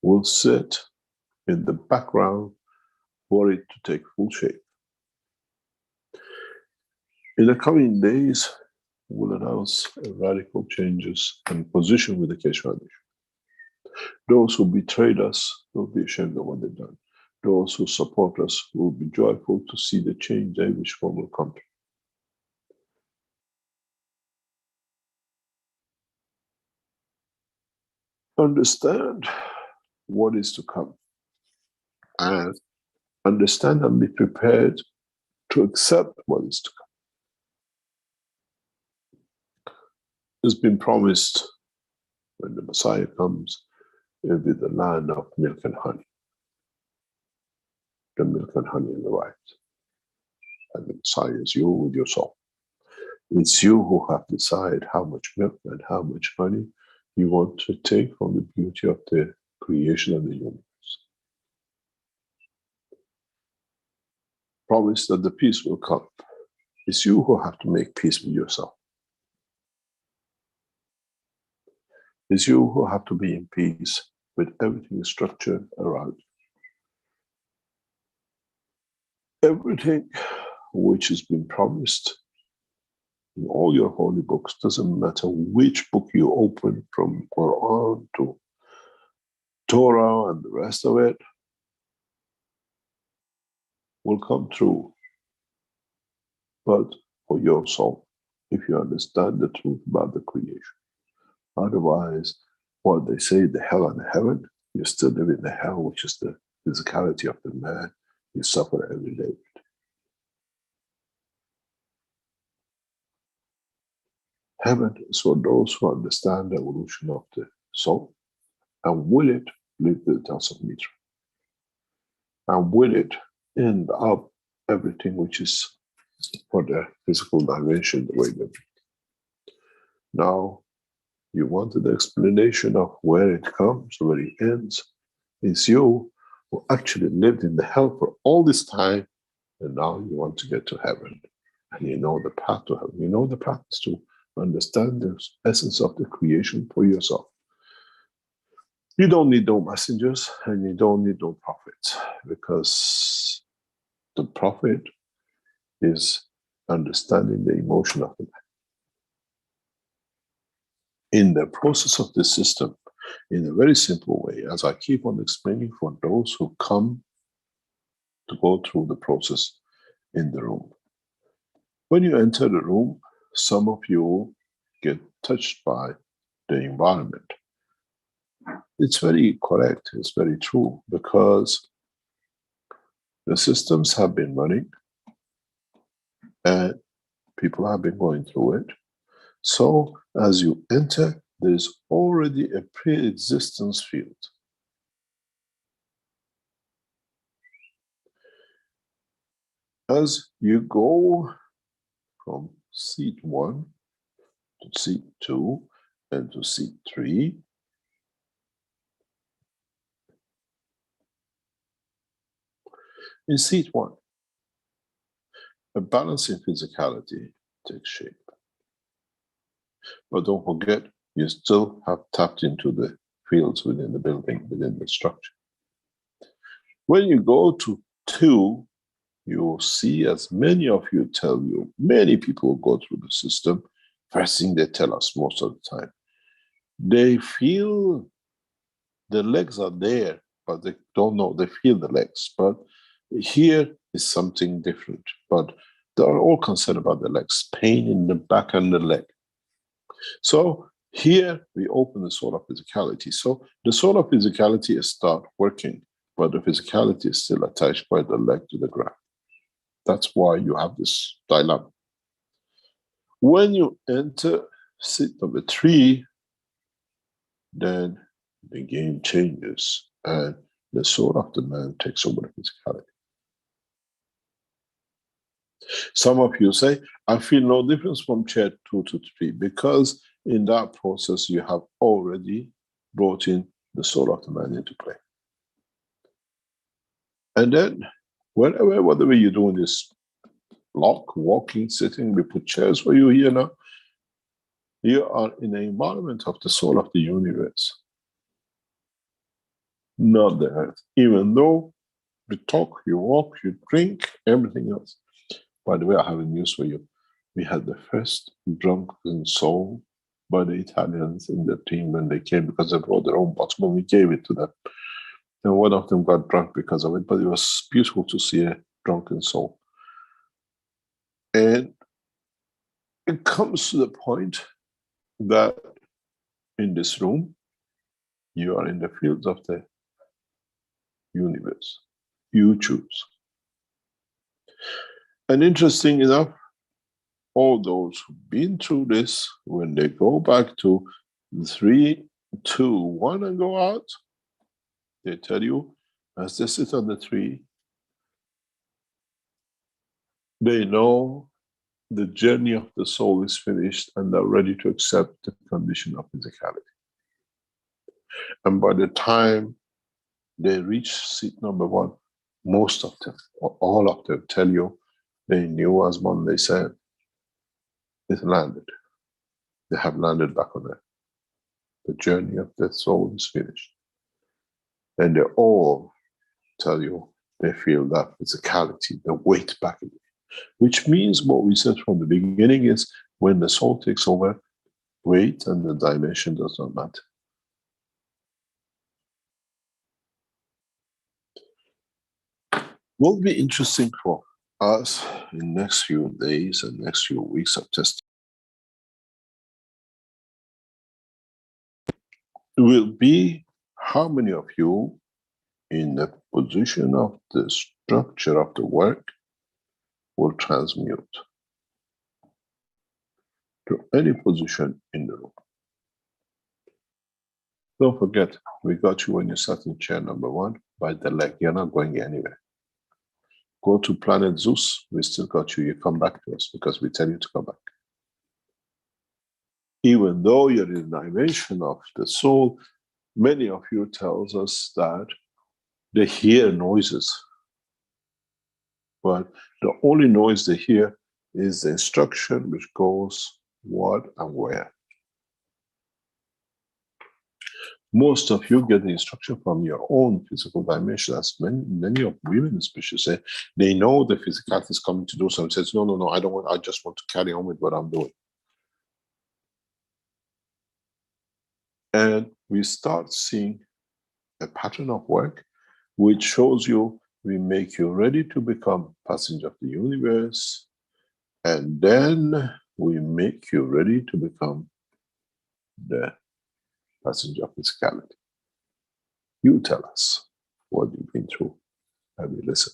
will sit in the background for it to take full shape. In the coming days, we'll announce radical changes and position with the Keshe Foundation. Those who betrayed us will be ashamed of what they've done. Those who support us will be joyful to see the change they wish for will come. Understand what is to come, and understand and be prepared to accept what is to come. It's been promised when the Messiah comes, it will be the land of milk and honey. The milk and honey in the right. And the Messiah is you with your soul. It's you who have decided how much milk and how much honey you want to take from the beauty of the creation of the universe. Promise that the peace will come. It's you who have to make peace with yourself. It's you who have to be in peace with everything structured around you. Everything which has been promised in all your holy books, doesn't matter which book you open, from Quran to Torah and the rest of it, will come true. But for your soul, if you understand the truth about the creation. Otherwise, what they say, the hell and the heaven, you still live in the hell, which is the physicality of the man. You suffer every day. Heaven is for those who understand the evolution of the soul and will it live the details of Mitra. And will it end up everything which is for the physical dimension the way they be. Now, you wanted the explanation of where it comes, where it ends. It's you who actually lived in the hell for all this time, and now you want to get to heaven. And you know the path to heaven. You know the path is to understand the essence of the creation for yourself. You don't need no messengers, and you don't need no prophets, because the prophet is understanding the emotion of the man. In the process of this system, in a very simple way, as I keep on explaining for those who come to go through the process in the room. When you enter the room, some of you get touched by the environment. It's very correct, it's very true, because the systems have been running and people have been going through it. So as you enter, there is already a pre-existence field. As you go from seat 1 to seat 2 and to seat 3, in seat 1, a balancing physicality takes shape. But don't forget, you still have tapped into the fields within the building, within the structure. When you go to 2, you'll see, as many of you tell you, many people go through the system, first thing they tell us most of the time, they feel the legs are there, but they don't know, they feel the legs. But here is something different. But they are all concerned about the legs, pain in the back and the leg. So here we open the solar physicality. So the solar physicality is start working, but the physicality is still attached by the leg to the ground. That's why you have this dilemma. When you enter seat number 3, then the game changes and the soul of the man takes over the physicality. Some of you say, I feel no difference from chair 2 to 3, because in that process you have already brought in the soul of the man into play. And then whatever you do in this block, walking, sitting, we put chairs for you here now, you are in the environment of the soul of the universe, not the earth. Even though you talk, you walk, you drink, everything else. By the way, I have a news for you. We had the first drunken soul by the Italians in the team when they came, because they brought their own bottle and we gave it to them. And one of them got drunk because of it, but it was beautiful to see a drunken soul. And it comes to the point that in this room, you are in the fields of the universe. You choose. And interesting enough, all those who've been through this, when they go back to 3, 2, 1 and go out, they tell you, as they sit on the tree, they know the journey of the soul is finished and they're ready to accept the condition of physicality. And by the time they reach seat number 1, most of them, or all of them, tell you they knew, as Monday said, it landed. They have landed back on Earth. The journey of the soul is finished. And they all tell you they feel that physicality, the weight back again. Which means what we said from the beginning is, when the soul takes over, weight and the dimension does not matter. Will be interesting for us in next few days and next few weeks of testing. Will be how many of you in the position of the structure of the work will transmute to any position in the room. Don't forget, we got you when you sat in chair number 1 by the leg. You're not going anywhere. Go to planet Zeus, we still got you. You come back to us because we tell you to come back. Even though you're in the dimension of the soul, many of you tells us that they hear noises. But the only noise they hear is the instruction which goes what and where. Most of you get the instruction from your own physical dimension. As many of women especially say, they know the physicality is coming to do something. Says, no, I don't want, I just want to carry on with what I'm doing. And we start seeing a pattern of work which shows you, we make you ready to become passenger of the universe, And then we make you ready to become the passenger of physicality. You tell us what you've been through, and we listen.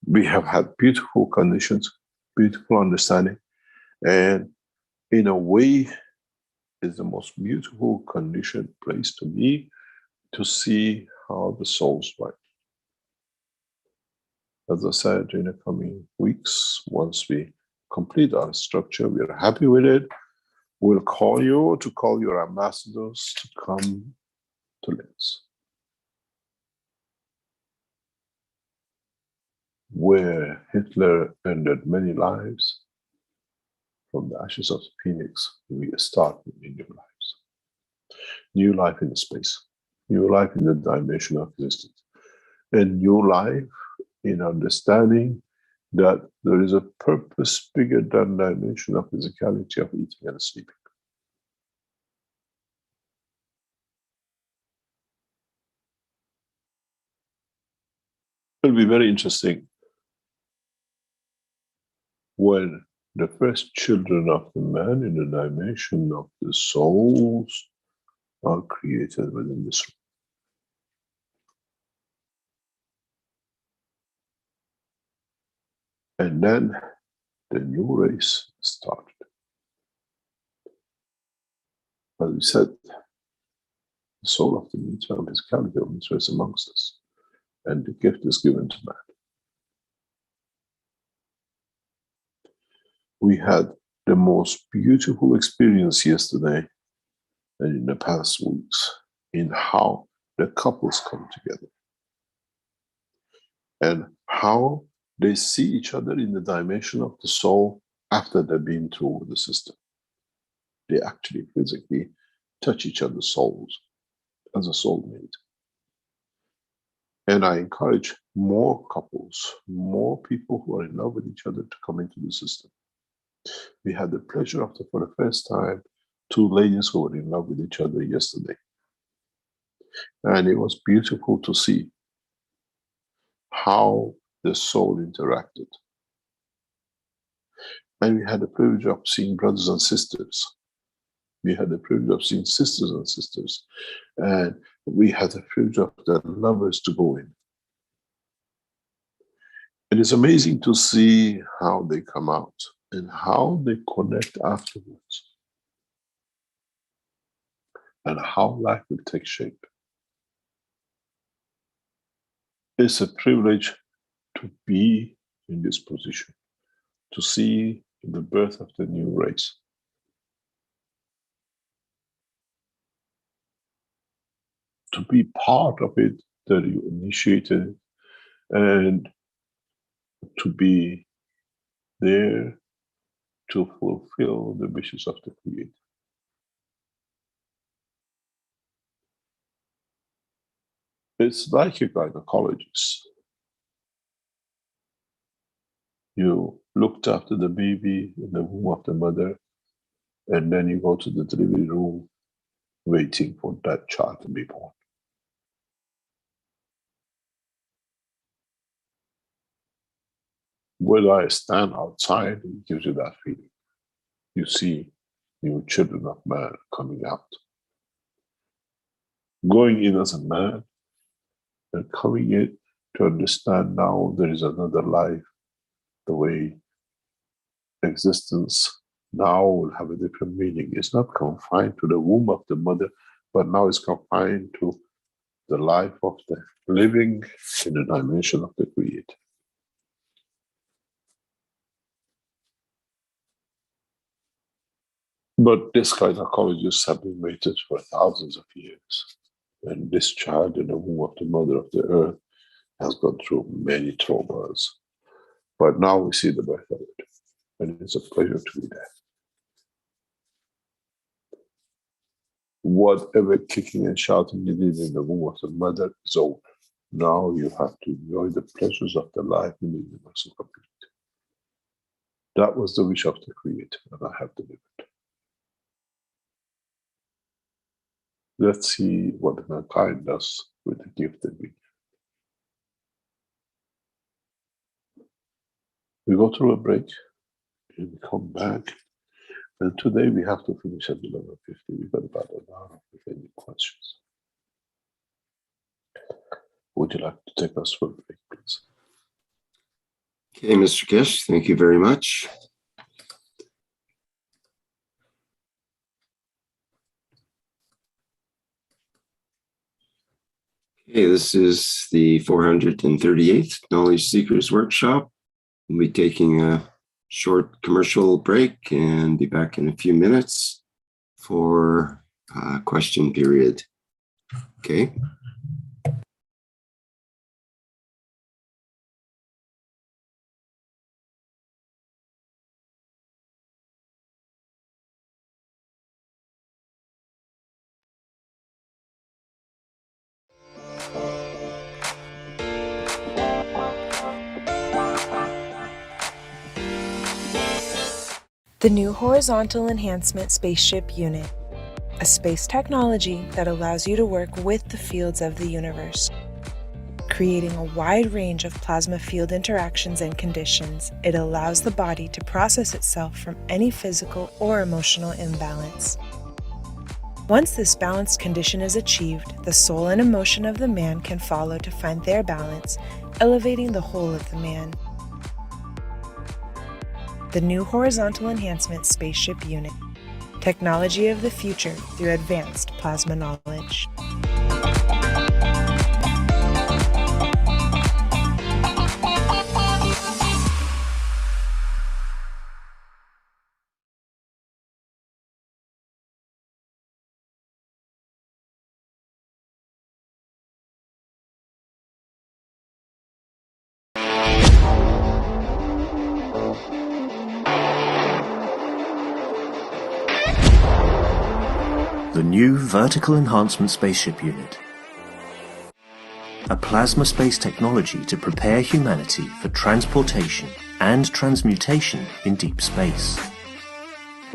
We have had beautiful conditions, beautiful understanding, and in a way, it's the most beautiful conditioned place to be, to see how the souls work. As I said, in the coming weeks, once we complete our structure, we are happy with it, we'll call you to call your ambassadors to come to Linz, where Hitler ended many lives. From the ashes of the phoenix, we start with new lives. New life in space, new life in the dimension of existence, and new life in understanding that there is a purpose bigger than dimension of physicality of eating and sleeping. It will be very interesting when the first children of the man in the dimension of the souls are created within this room. And then the new race started. As we said, the soul of the eternal physicality of this race amongst us, and the gift is given to man. We had the most beautiful experience yesterday and in the past weeks in how the couples come together and how they see each other in the dimension of the soul after they've been through the system. They actually physically touch each other's souls as a soulmate. And I encourage more couples, more people who are in love with each other to come into the system. We had the pleasure of, for the first time, 2 ladies who were in love with each other yesterday. And it was beautiful to see how the soul interacted. And we had the privilege of seeing brothers and sisters. We had the privilege of seeing sisters and sisters. And we had the privilege of the lovers to go in. It is amazing to see how they come out and how they connect afterwards. And how life will take shape. It's a privilege to be in this position, to see the birth of the new race. To be part of it, that you initiated, and to be there to fulfill the wishes of the Creator. It's like a gynecologist. You looked after the baby in the womb of the mother, and then you go to the delivery room waiting for that child to be born. When I stand outside, it gives you that feeling. You see new children of man coming out. Going in as a man and coming in to understand now there is another life, the way existence now will have a different meaning. It's not confined to the womb of the mother, but now it's confined to the life of the living in the dimension of the Creator. But these gynecologists have been waited for thousands of years. And this child in the womb of the mother of the earth has gone through many traumas. But now we see the birth of it. And it's a pleasure to be there. Whatever kicking and shouting you did in the womb of the mother is over. Now you have to enjoy the pleasures of the life in the universal community. That was the wish of the Creator, and I have delivered. Let's see what mankind does with the gift that we give. We go through a break. we come back. And today we have to finish at 11:50. We've got about an hour with any questions. Would you like to take us for a break, please? Okay, Mr. Keshe, thank you very much. Okay, this is the 438th Knowledge Seekers Workshop. We'll be taking a short commercial break and be back in a few minutes for a question period. Okay. The new Horizontal Enhancement Spaceship Unit, a space technology that allows you to work with the fields of the universe. Creating a wide range of plasma field interactions and conditions, it allows the body to process itself from any physical or emotional imbalance. Once this balanced condition is achieved, the soul and emotion of the man can follow to find their balance, elevating the whole of the man. The new Horizontal Enhancement Spaceship Unit. Technology of the future through advanced plasma knowledge. The new Vertical Enhancement Spaceship Unit. A plasma space technology to prepare humanity for transportation and transmutation in deep space.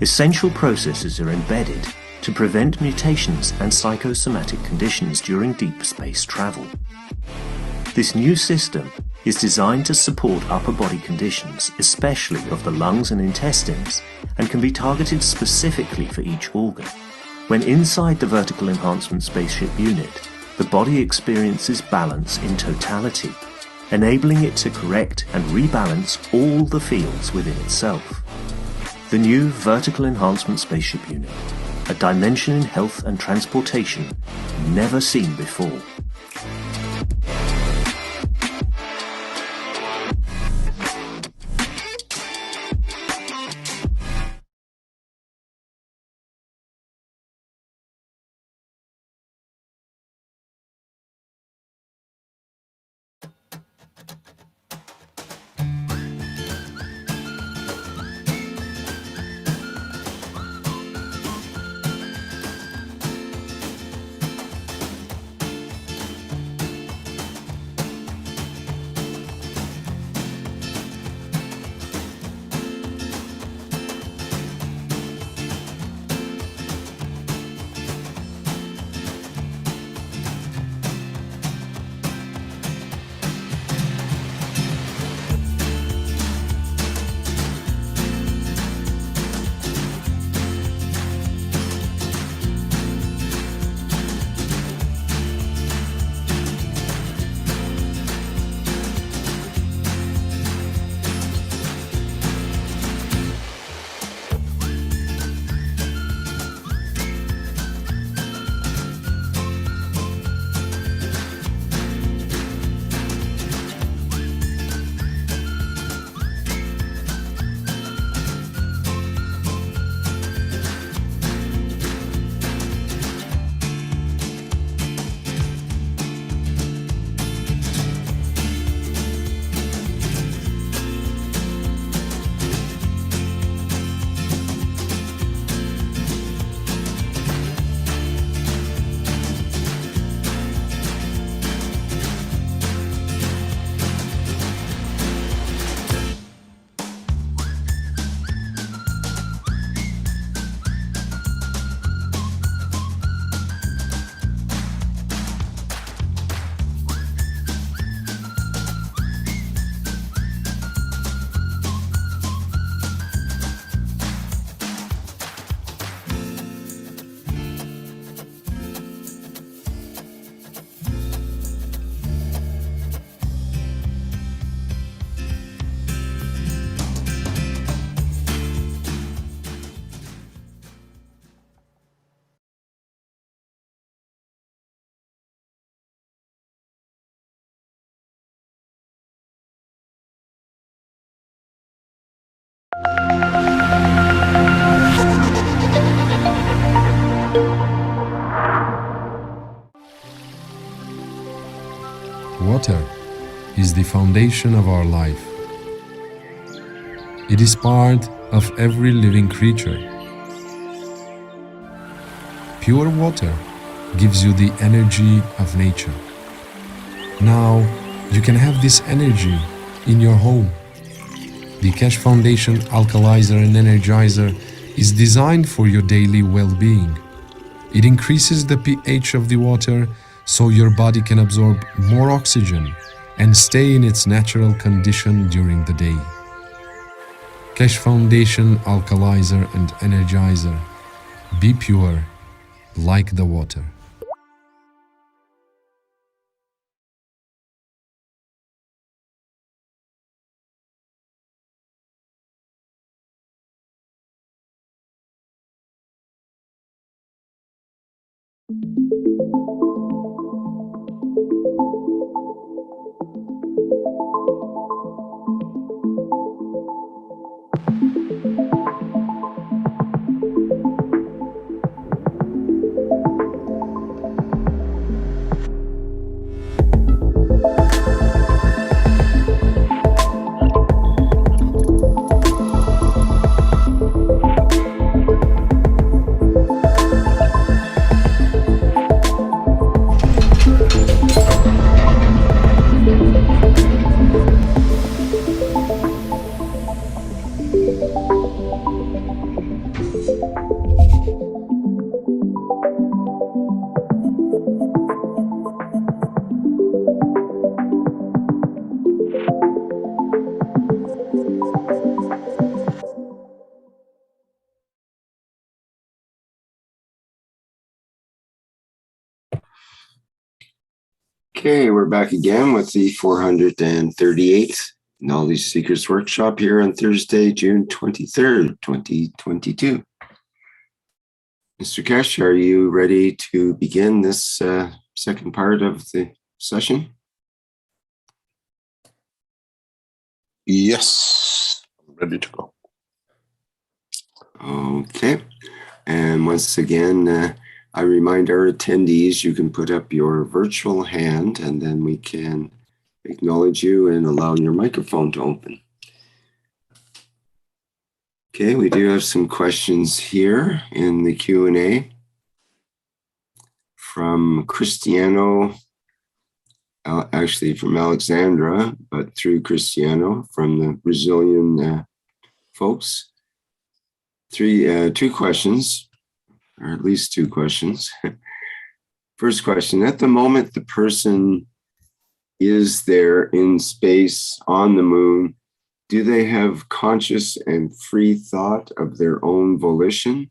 Essential processes are embedded to prevent mutations and psychosomatic conditions during deep space travel. This new system is designed to support upper body conditions, especially of the lungs and intestines, and can be targeted specifically for each organ. When inside the Vertical Enhancement Spaceship Unit, the body experiences balance in totality, enabling it to correct and rebalance all the fields within itself. The new Vertical Enhancement Spaceship Unit, a dimension in health and transportation never seen before. water is the foundation of our life. It is part of every living creature. Pure water gives you the energy of nature. Now, you can have this energy in your home. The Keshe Foundation Alkalizer and Energizer is designed for your daily well-being. It increases the pH of the water so your body can absorb more oxygen and stay in its natural condition during the day. Keshe Foundation Alkalizer and Energizer. Be pure like the water. Okay, we're back again with the 438th Knowledge Seekers Workshop here on Thursday, June 23rd, 2022. Mr. Keshe, are you ready to begin this second part of the session? Yes, I'm ready to go. Okay, and once again, I remind our attendees you can put up your virtual hand and then we can acknowledge you and allow your microphone to open. Okay, we do have some questions here in the Q&A from Cristiano, actually from Alexandra, but through Cristiano from the Brazilian folks. Two questions, or at least two questions. First question, at the moment the person is there in space on the moon, do they have conscious and free thought of their own volition,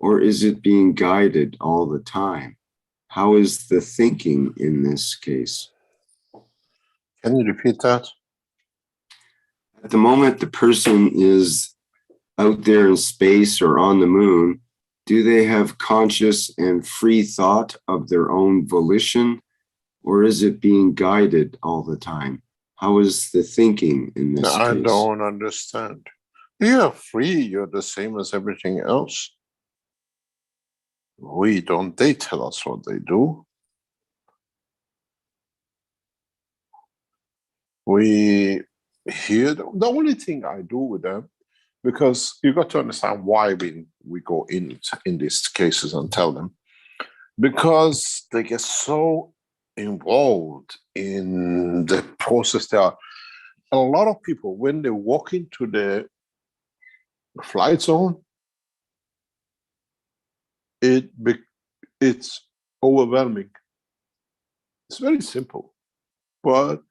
or is it being guided all the time? How is the thinking in this case? Can you repeat that? At the moment the person is out there in space or on the moon, do they have conscious and free thought of their own volition, or is it being guided all the time? How is the thinking in this case? I don't understand. You're free. You're the same as everything else. They tell us what they do. We hear the only thing I do with them, because you got to understand why we go in these cases and tell them, because they get so involved in the process. There are a lot of people, when they walk into the flight zone, it's overwhelming. It's very simple, but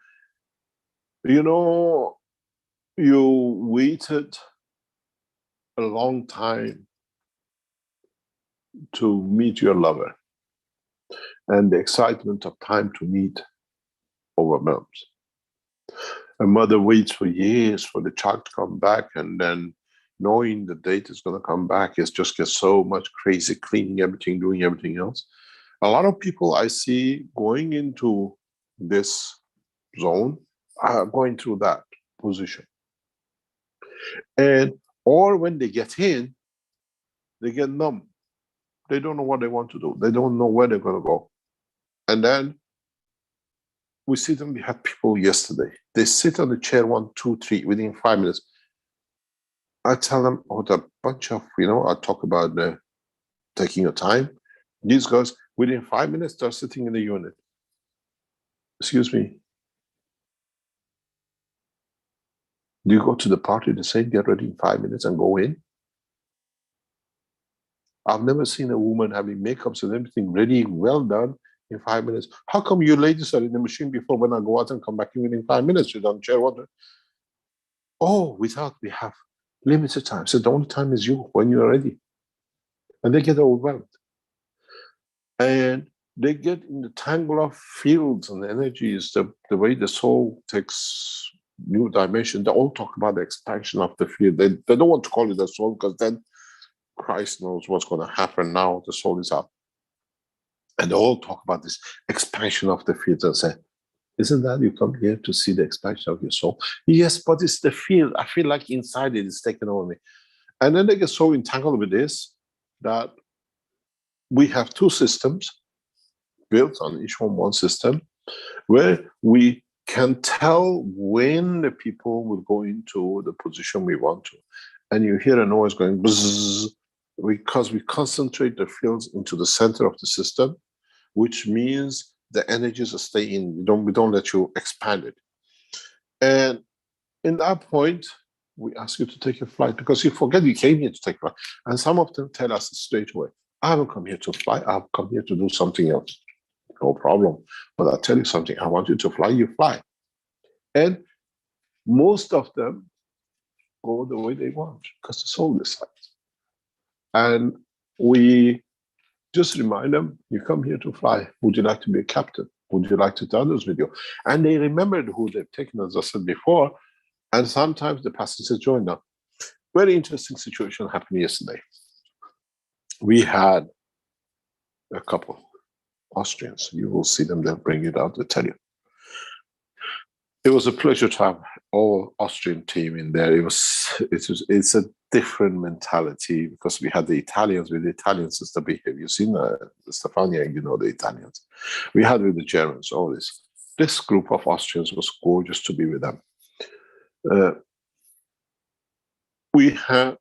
you waited a long time to meet your lover, and the excitement of time to meet overwhelms. A mother waits for years for the child to come back, and then knowing the date is going to come back, it just gets so much crazy, cleaning everything, doing everything else. A lot of people I see going into this zone are going through that position. Or when they get in, they get numb. They don't know what they want to do. They don't know where they're going to go. And then we sit and we had people yesterday. They sit on the chair 1, 2, 3 within 5 minutes. I tell them, oh, the bunch of, I talk about taking your time. These guys, within 5 minutes, they're sitting in the unit. Excuse me. Do you go to the party, they say, get ready in 5 minutes and go in? I've never seen a woman having makeups and everything ready, well done, in 5 minutes. How come you ladies are in the machine before when I go out and come back in within 5 minutes? You don't share water. Oh, we have limited time. So the only time is you, when you're ready. And they get overwhelmed. And they get in the tangle of fields and energies, the way the soul takes new dimension. They all talk about the expansion of the field. They don't want to call it the soul, because then Christ knows what's going to happen now. The soul is up. And they all talk about this expansion of the field and say, isn't that you come here to see the expansion of your soul? Yes, but it's the field. I feel like inside it is taken over me. And then they get so entangled with this that we have two systems built on each one system, where we can tell when the people will go into the position we want to. And you hear a noise going bzzz, because we concentrate the fields into the center of the system, which means the energies stay in. We don't let you expand it. And in that point, we ask you to take a flight, because you forget you came here to take a flight. And some of them tell us straight away, I haven't come here to fly, I've come here to do something else. No problem. But I'll tell you something, I want you to fly, you fly. And most of them go the way they want, because the soul decides. And we just remind them, you come here to fly. Would you like to be a captain? Would you like to do others with you? And they remembered who they've taken, as I said before, and sometimes the passengers join them. Very interesting situation happened yesterday. We had a couple, Austrians. You will see them, they'll bring it out, they'll tell you. It was a pleasure to have all Austrian team in there. It's a different mentality, because we had the Italians. With the Italians, it's the behavior. You've seen Stefania, you know the Italians. We had with the Germans, all this. This group of Austrians was gorgeous to be with them. We had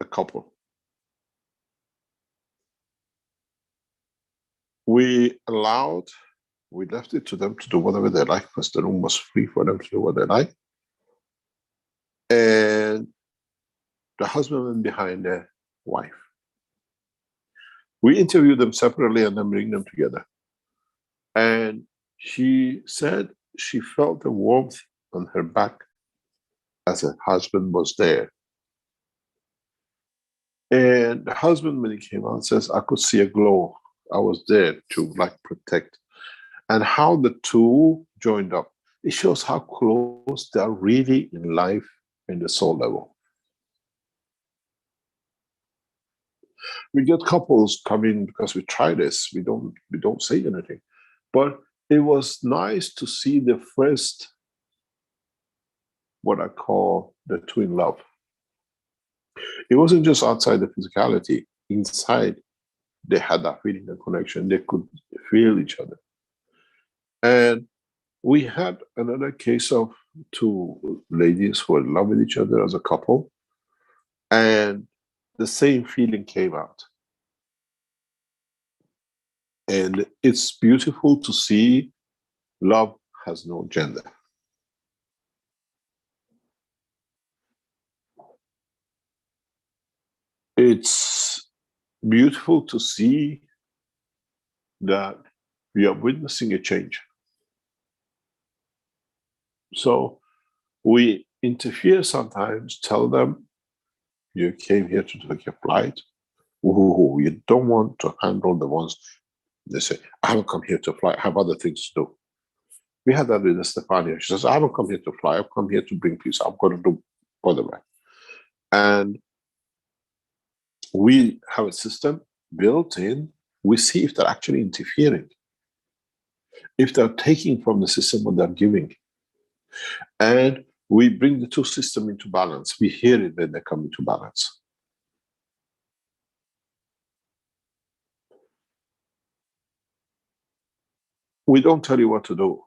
a couple. We left it to them to do whatever they like, because the room was free for them to do what they like. And the husband went behind the wife. We interviewed them separately and then bring them together. And she said she felt the warmth on her back as her husband was there. And the husband, when he came out, says, I could see a glow. I was there to protect. And how the two joined up. It shows how close they are really in life in the soul level. We get couples coming because we try this. We don't say anything. But it was nice to see the first, what I call the twin love. It wasn't just outside the physicality. Inside, they had that feeling, the connection. They could feel each other. And we had another case of two ladies who were in love with each other as a couple. And the same feeling came out. And it's beautiful to see love has no gender. It's beautiful to see that we are witnessing a change. So we interfere sometimes, tell them, you came here to take a flight. Ooh, you don't want to handle the ones, they say, I haven't come here to fly, I have other things to do. We had that with Stefania. She says, I haven't come here to fly, I've come here to bring peace. I'm going to do whatever. And we have a system built in. We see if they're actually interfering, if they're taking from the system what they're giving. And we bring the two systems into balance. We hear it when they come into balance. we don't tell you what to do,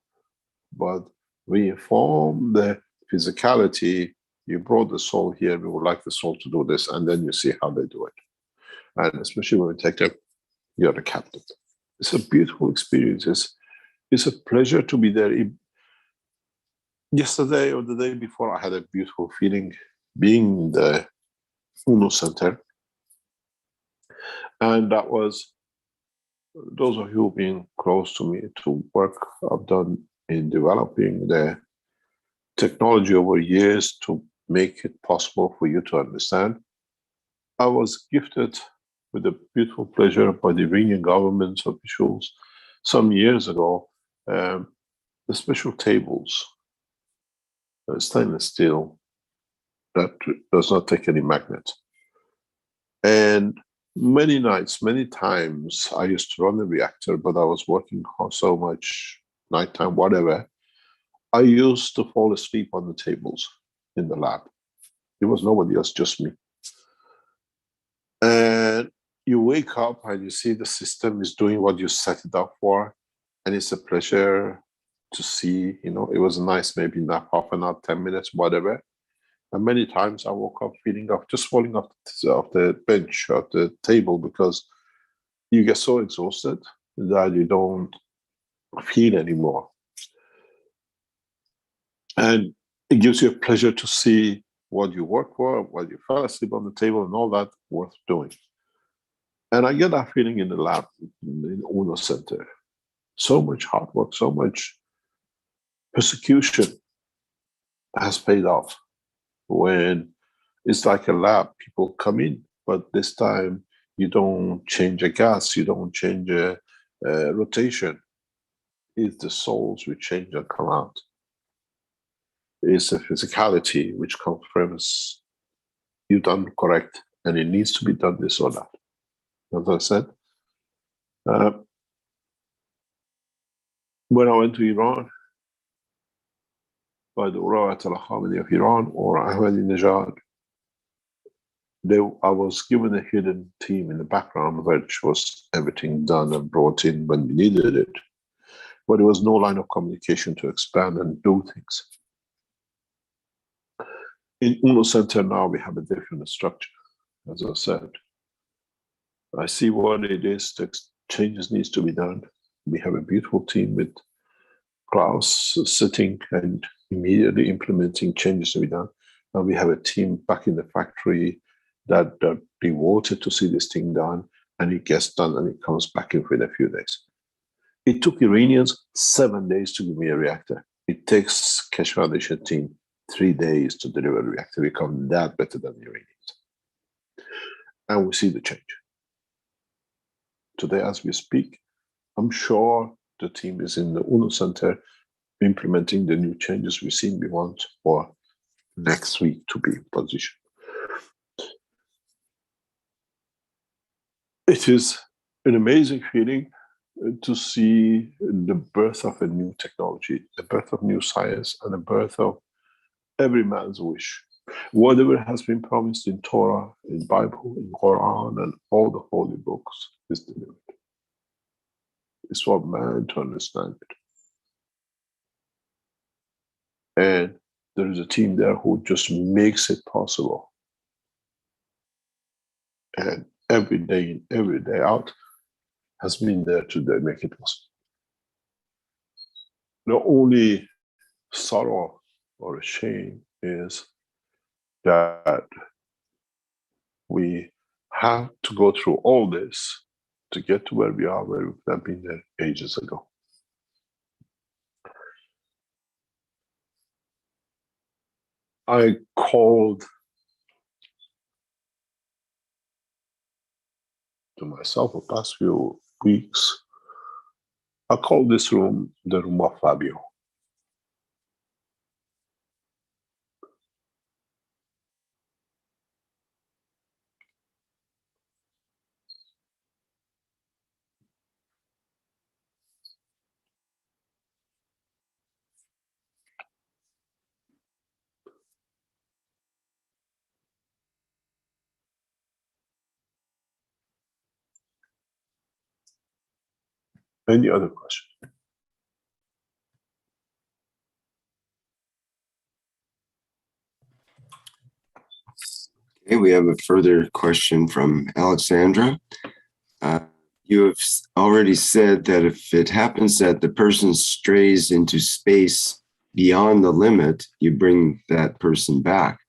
but we inform the physicality. You brought the soul here, we would like the soul to do this, and then you see how they do it. And especially when we take them, you're the captain. It's a beautiful experience. It's a pleasure to be there. Yesterday or the day before, I had a beautiful feeling being in the UNO Center. And that was, those of you being close to me, to work I've done in developing the technology over years to make it possible for you to understand. I was gifted with the beautiful pleasure by the Iranian government officials some years ago, the special tables, stainless steel, that does not take any magnet. And many nights, many times, I used to run the reactor, but I was working so much, nighttime, whatever, I used to fall asleep on the tables in the lab. It was nobody else, just me. And you wake up and you see the system is doing what you set it up for, and it's a pleasure to see, you know, it was a nice maybe nap, half an hour, 10 minutes, whatever. And many times I woke up feeling of just falling off the bench, off the table, because you get so exhausted that you don't feel anymore. And it gives you a pleasure to see what you work for, what you fell asleep on the table, and all that worth doing. And I get that feeling in the lab, in the UNO Center. So much hard work, so much persecution has paid off. When it's like a lab, people come in, but this time you don't change a gas, you don't change a rotation. It's the souls which change and come out. It's a physicality which confirms you've done correct and it needs to be done this or that. As I said, when I went to Iran, by the Ayatollah Khamenei of Iran or Ahmadinejad, I was given a hidden team in the background, which was everything done and brought in when we needed it. But there was no line of communication to expand and do things. In UNO Center now, we have a different structure, as I said. I see what it is, the changes needs to be done. We have a beautiful team with Klaus sitting and immediately implementing changes to be done. And we have a team back in the factory that devoted to see this thing done, and it gets done and it comes back in within a few days. It took Iranians 7 days to give me a reactor. It takes Keshe Foundation team 3 days to deliver a reactor. We become that better than the Iranians. And we see the change. Today, as we speak, I'm sure the team is in the UNO Center implementing the new changes we've seen we want for next week to be in position. It is an amazing feeling to see the birth of a new technology, the birth of new science, and the birth of every man's wish. Whatever has been promised in Torah, in Bible, in Quran, and all the holy books is delivered. It's for man to understand it. And there is a team there who just makes it possible. And every day in, every day out has been there to make it possible. The only sorrow or shame is that we have to go through all this to get to where we are, where we could have been there ages ago. I called to myself the past few weeks, I called this room the room of Fabio. Any other question? Okay, we have a further question from Alexandra. You have already said that if it happens that the person strays into space beyond the limit, you bring that person back.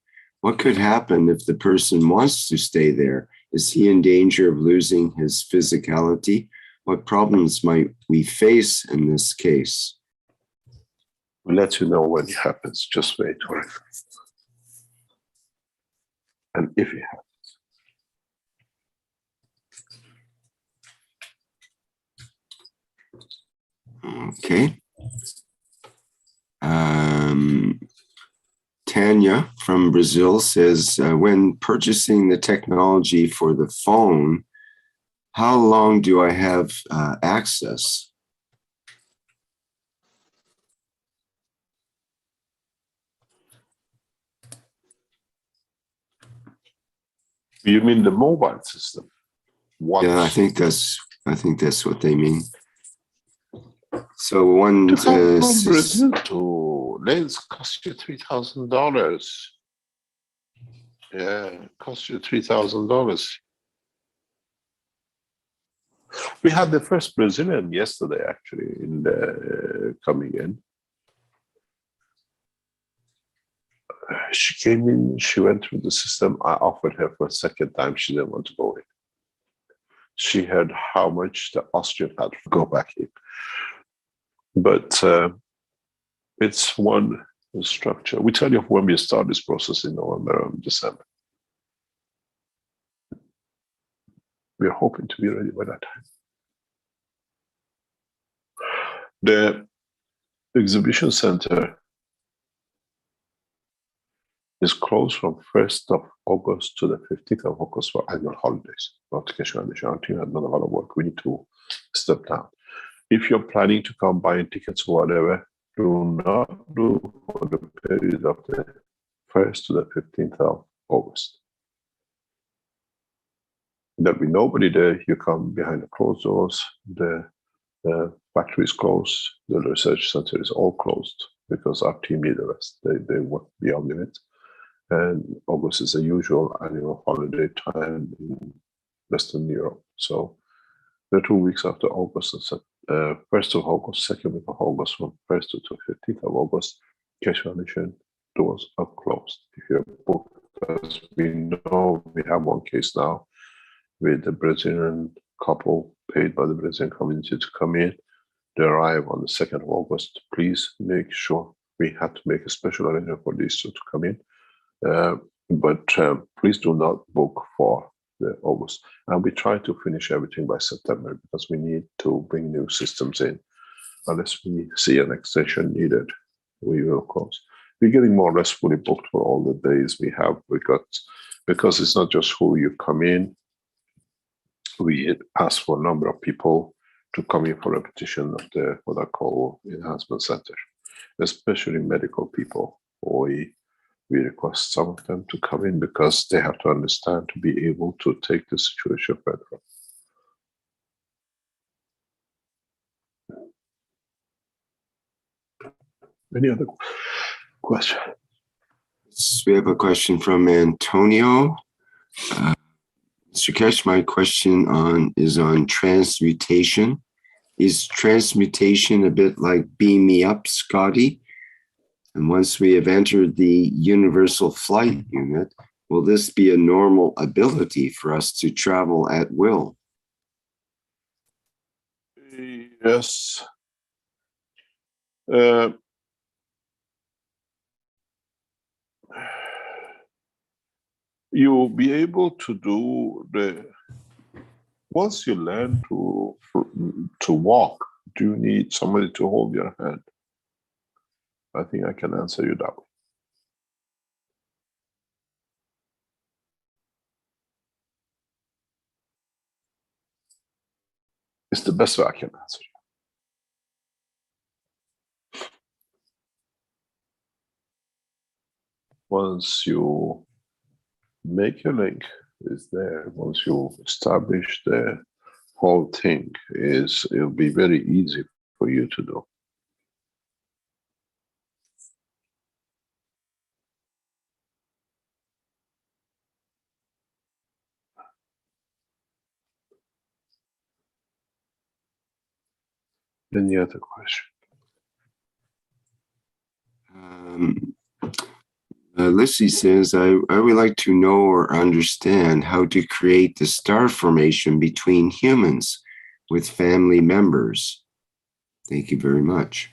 What could happen if the person wants to stay there? Is he in danger of losing his physicality? What problems might we face in this case? We'll let you know when it happens. Just wait for it. And if it happens. Okay. Tanya from Brazil says, when purchasing the technology for the phone, how long do I have access? You mean the mobile system? What? Yeah, I think that's what they mean. So one to come from Brazil to Lens cost you $3,000. Yeah, it cost you $3,000. We had the first Brazilian yesterday, actually, in the coming in. She came in, she went through the system. I offered her for a second time. She didn't want to go in. She heard how much the Austrian had to go back in. But it's one structure. We tell you when we start this process in November and December. We're hoping to be ready by that time. The exhibition center is closed from 1st of August to the 15th of August for annual holidays. Not Keshe Foundation. Our team had done a lot of work. We need to step down. If you're planning to come buying tickets or whatever, do not do for the period of the 1st to the 15th of August. There'll be nobody there. You come behind the closed doors. The factory is closed. The research center is all closed because our team need the rest. They work beyond limit. And August is the usual annual holiday time in Western Europe. So the 2 weeks after August, 1st of August, 2nd week of August, from 1st to 15th of August, Keshe Foundation doors are closed. If you're booked, as we know, we have one case now with the Brazilian couple paid by the Brazilian community to come in. They arrive on the 2nd of August. Please make sure, we had to make a special arrangement for these two to come in. But please do not book for the August. And we try to finish everything by September because we need to bring new systems in. Unless we see an extension needed, we will close. We're getting more or less fully booked for all the days we have. Because it's not just who you come in. We ask for a number of people to come in for repetition of the what I call enhancement center, especially medical people. We request some of them to come in because they have to understand to be able to take the situation further. Any other question? We have a question from Antonio. Mr. Keshe, my question is on transmutation. Is transmutation a bit like beam me up, Scotty? And once we have entered the universal flight unit, will this be a normal ability for us to travel at will? Yes. You'll be able to do once you learn to walk, do you need somebody to hold your hand? I think I can answer you that way. It's the best way I can answer you. Once you make your link, is there. Once you establish the whole thing, it'll be very easy for you to do. Any other question? Lissy says, I would like to know or understand how to create the star formation between humans with family members. Thank you very much.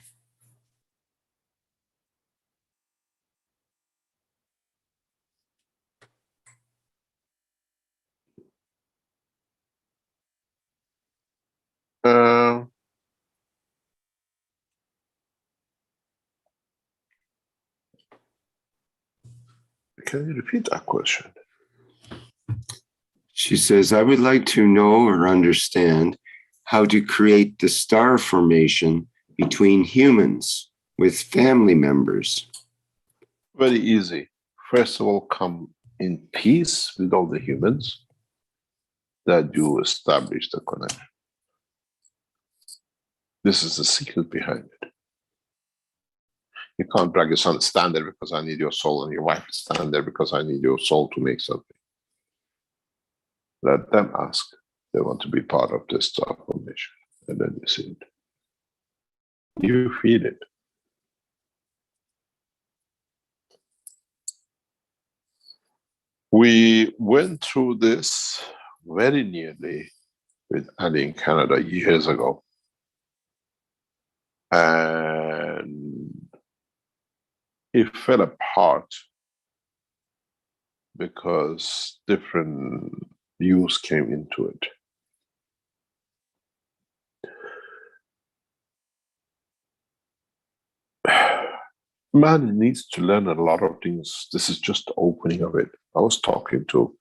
Can you repeat that question? She says, I would like to know or understand how to create the star formation between humans with family members. Very easy. First of all, come in peace with all the humans, that you establish the connection. This is the secret behind it. You can't drag your son, stand there because I need your soul, and your wife stand there because I need your soul to make something. Let them ask. They want to be part of this star formation, and then you see it. You feel it. We went through this very nearly with Ali in Canada years ago. And it fell apart because different views came into it. Man needs to learn a lot of things. This is just the opening of it. I was talking to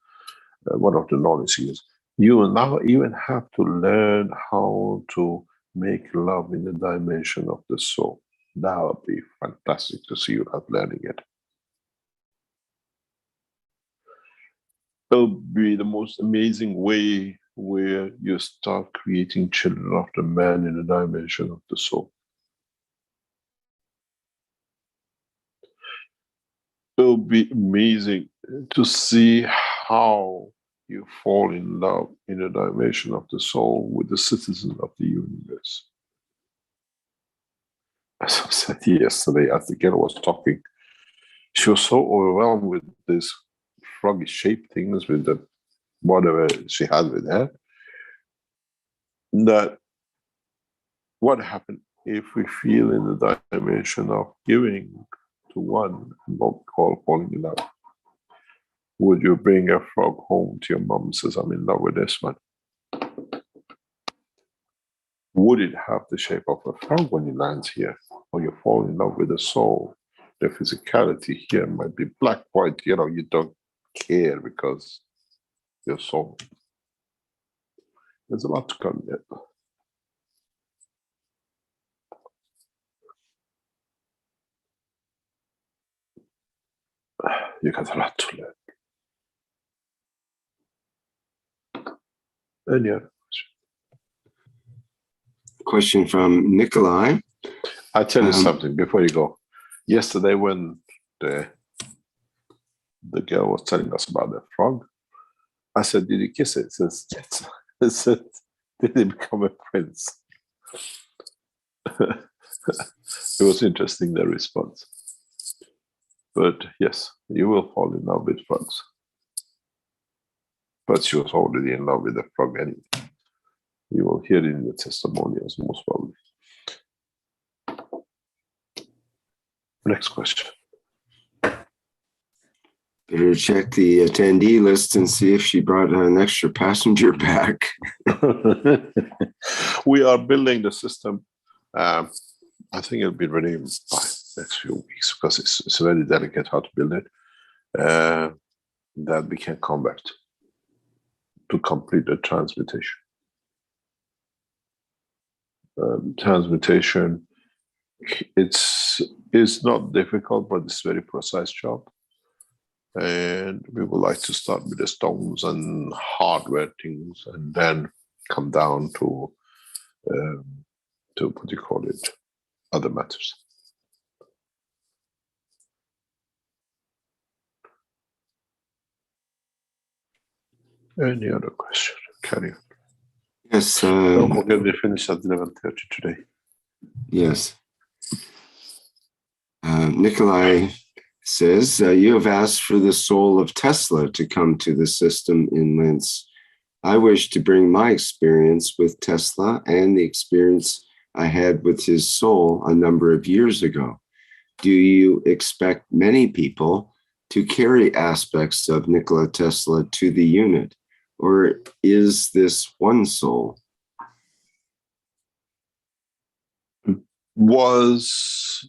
one of the knowledge seekers. You now even have to learn how to make love in the dimension of the soul. That would be fantastic to see you not learning it. It'll be the most amazing way where you start creating children of the man in the dimension of the soul. It'll be amazing to see how you fall in love in the dimension of the soul with the citizen of the universe. As I said yesterday, as the girl was talking, she was so overwhelmed with these froggy shaped things, with the whatever she had with her, that what happened if we feel in the dimension of giving to one, what we call falling in love? Would you bring a frog home to your mom and says, I'm in love with this one? Would it have the shape of a frog when it lands here? Or you fall in love with the soul? The physicality here might be black, white, you don't care because your soul. There's a lot to come yet. You got a lot to learn. Any other question from Nikolai? I'll tell you something before you go. Yesterday when the girl was telling us about the frog, I said, did you kiss it? It says, yes. I said, did he become a prince? It was interesting, the response. But yes, you will fall in love with frogs. But she was already in love with the frog anyway. You will hear it in the testimonials, most probably. Next question. Better check the attendee list and see if she brought an extra passenger back. We are building the system. I think it'll be ready by next few weeks because it's very delicate how to build it. That we can convert to complete the transmutation. Transmutation, it's not difficult, but it's a very precise job. And we would like to start with the stones and hardware things, and then come down to what do you call it, other matters. Any other question? Carry on. Yes. Don't forget we finished at 11:30 today. Yes. Nikolai says, you have asked for the soul of Tesla to come to the system in Linz. I wish to bring my experience with Tesla and the experience I had with his soul a number of years ago. Do you expect many people to carry aspects of Nikola Tesla to the unit, or is this one soul? Was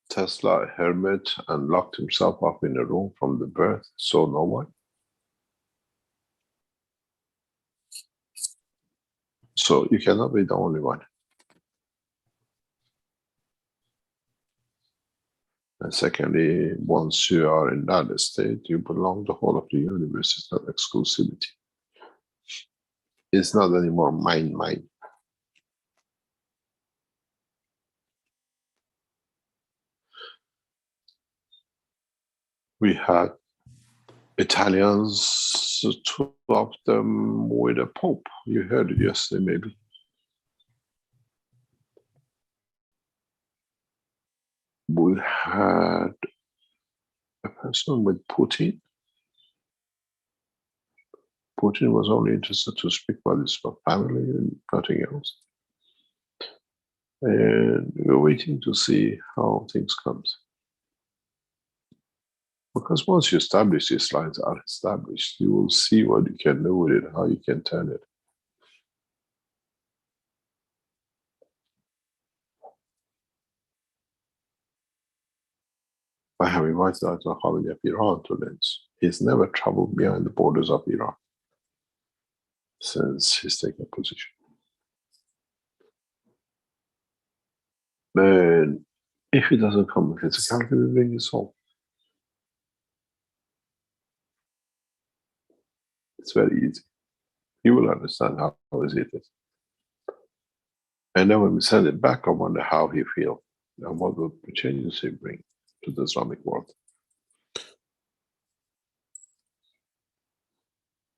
Tesla a hermit and locked himself up in a room from the birth, so no one? So you cannot be the only one. And secondly, once you are in that state, you belong to the whole of the universe. It's not exclusivity. It's not anymore mine. We had Italians, two of them with a pope. You heard it yesterday, maybe. We had a person with Putin. Putin was only interested to speak about his family and nothing else. And we're waiting to see how things comes. Because once you establish these lines are established, you will see what you can do with it, how you can turn it. I have invited Dr. Khalid of Iran to Linz. He's never traveled beyond the borders of Iran since he's taken position. And if he doesn't come physically, he will bring his soul. It's very easy. You will understand how easy it is. And then when we send it back, I wonder how he feels and what will the changes he bring to the Islamic world.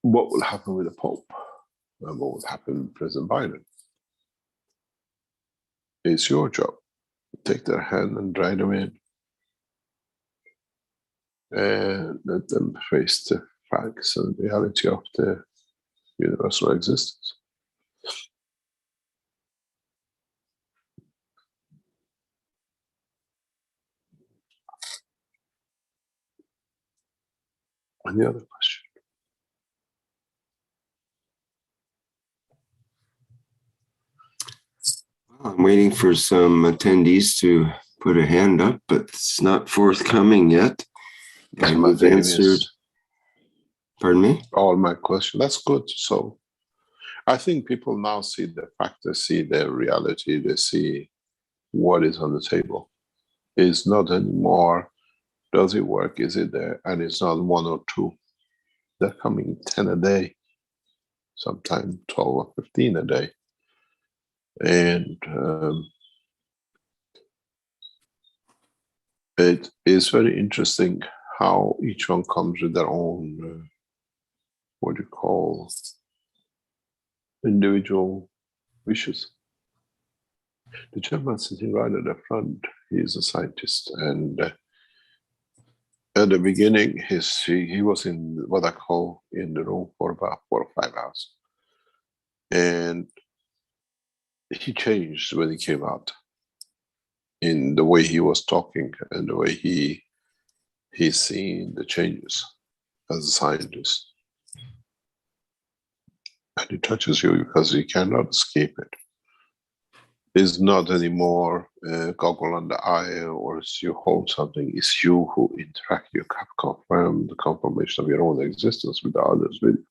What will happen with the Pope? And what will happen with President Biden? It's your job. Take their hand and drag them in. And let them face the facts and reality of the universal existence. Any other question? I'm waiting for some attendees to put a hand up, but it's not forthcoming yet. And we've answered, pardon me? All my questions. That's good. So I think people now see the fact, they see the reality, they see what is on the table. It's not anymore, does it work, is it there? And it's not one or two. They're coming 10 a day, sometimes 12 or 15 a day. And it is very interesting how each one comes with their own, what you call, individual wishes. The gentleman sitting right at the front, he is a scientist, and at the beginning, he was in what I call in the room for about 4 or 5 hours, and he changed when he came out in the way he was talking and the way he's seeing the changes as a scientist. And it touches you because you cannot escape it. It's not anymore goggle on the eye or you hold something. It's you who interact. You have confirmed the confirmation of your own existence with the others with you.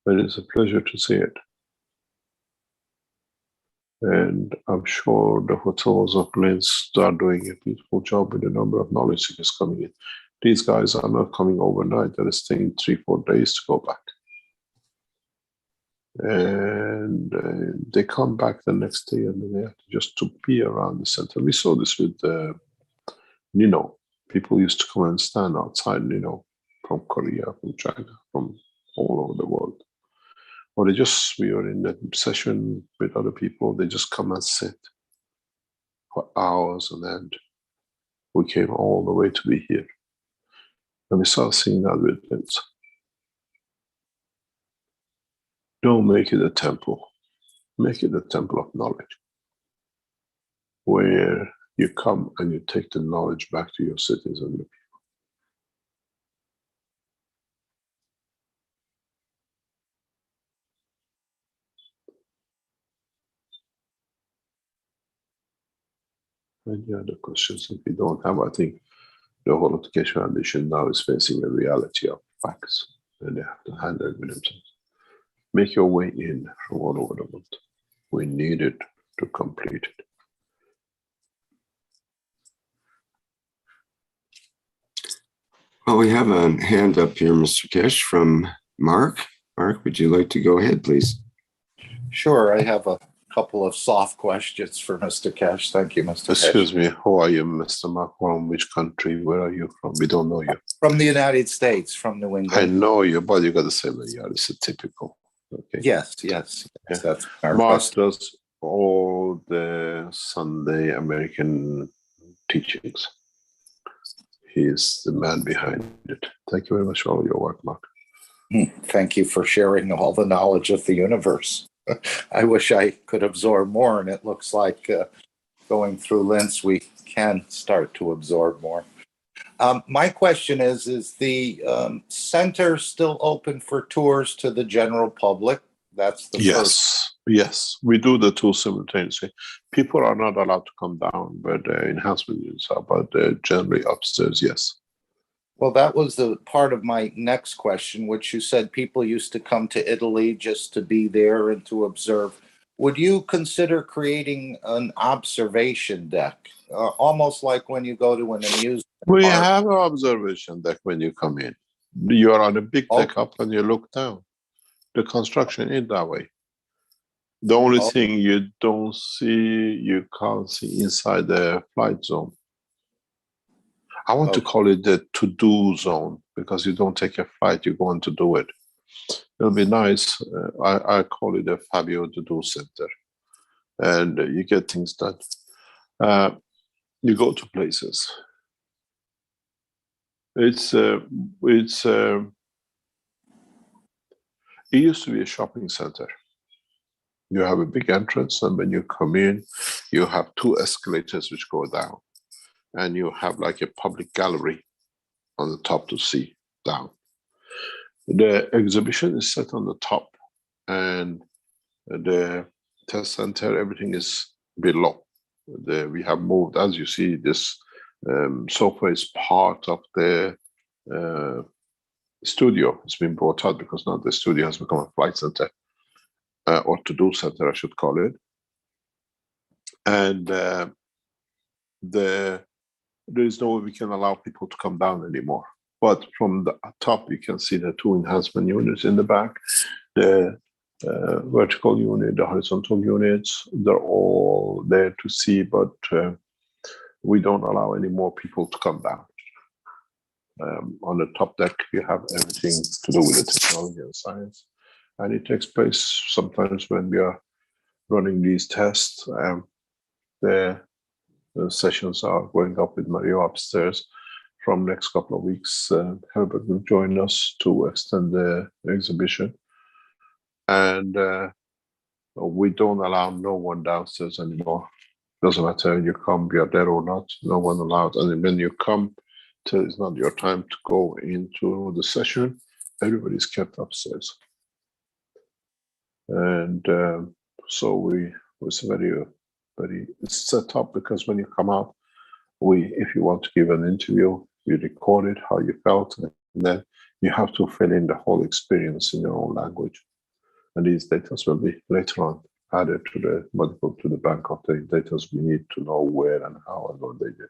And it's a pleasure to see it. And I'm sure the hotels of Linz are doing a beautiful job with the number of knowledge seekers coming in. These guys are not coming overnight. They're staying 3-4 days to go back. And they come back the next day and then they have to just to be around the center. We saw this with Nino. People used to come and stand outside Nino from Korea, from China, from all over the world. Or we were in a session with other people, they just come and sit for hours on end. We came all the way to be here. And we start seeing that with it. Don't make it a temple. Make it a temple of knowledge, where you come and you take the knowledge back to your cities and your people. Any other questions? If you don't have, I think the whole of the Keshe Foundation now is facing a reality of facts, and they have to handle it with themselves. Make your way in from all over the world. We need it to complete it. Well, we have a hand up here, Mr. Keshe, from Mark. Mark, would you like to go ahead, please? Sure. I have a couple of soft questions for Mr. Keshe. Thank you, Mr. Keshe. Excuse me, who are you, Mr. Mark? From which country? Where are you from? We don't know you. From the United States, from New I England. know you, but you got to say that you are. It's a typical. Okay. Yes. Yeah. That's our Mark best. does all the Sunday American teachings. He is the man behind it. Thank you very much for all your work, Mark. Thank you for sharing all the knowledge of the universe. I wish I could absorb more, and it looks like going through Linz, we can start to absorb more. My question is the center still open for tours to the general public? That's the first. Yes, we do the two simultaneously. People are not allowed to come down, but enhancement units are, but generally upstairs, yes. Well, that was the part of my next question, which you said people used to come to Italy just to be there and to observe. Would you consider creating an observation deck, almost like when you go to an amusement We park? have an observation deck when you come in. You are on a big deck up and you look down. The construction is that way. The only thing you don't see, you can't see inside the flight zone. I want to call it the to-do zone, because you don't take a flight, you go on to do it. It'll be nice. I call it a Fabio to-do center. And you get things done. You go to places. It used to be a shopping center. You have a big entrance, and when you come in, you have two escalators which go down. And you have like a public gallery on the top to see down. The exhibition is set on the top, and the test center, everything is below. We have moved, as you see, this sofa is part of the studio. It's been brought out because now the studio has become a flight center, or to-do center, I should call it. And there is no way we can allow people to come down anymore. But from the top, you can see the two enhancement units in the back, the vertical unit, the horizontal units. They're all there to see, but we don't allow any more people to come down. On the top deck, you have everything to do with the technology and science. And it takes place sometimes when we are running these tests. The sessions are going up with Mario upstairs. From next couple of weeks, Herbert will join us to extend the exhibition. And we don't allow no one downstairs anymore. Doesn't matter, you come, we are there or not, no one allowed. And when you come, till it's not your time to go into the session, everybody's kept upstairs. And so it's very set up, because when you come out, if you want to give an interview, you record it, how you felt, and then you have to fill in the whole experience in your own language. And these data will be later on added to the bank of the data we need to know where and how and what they did.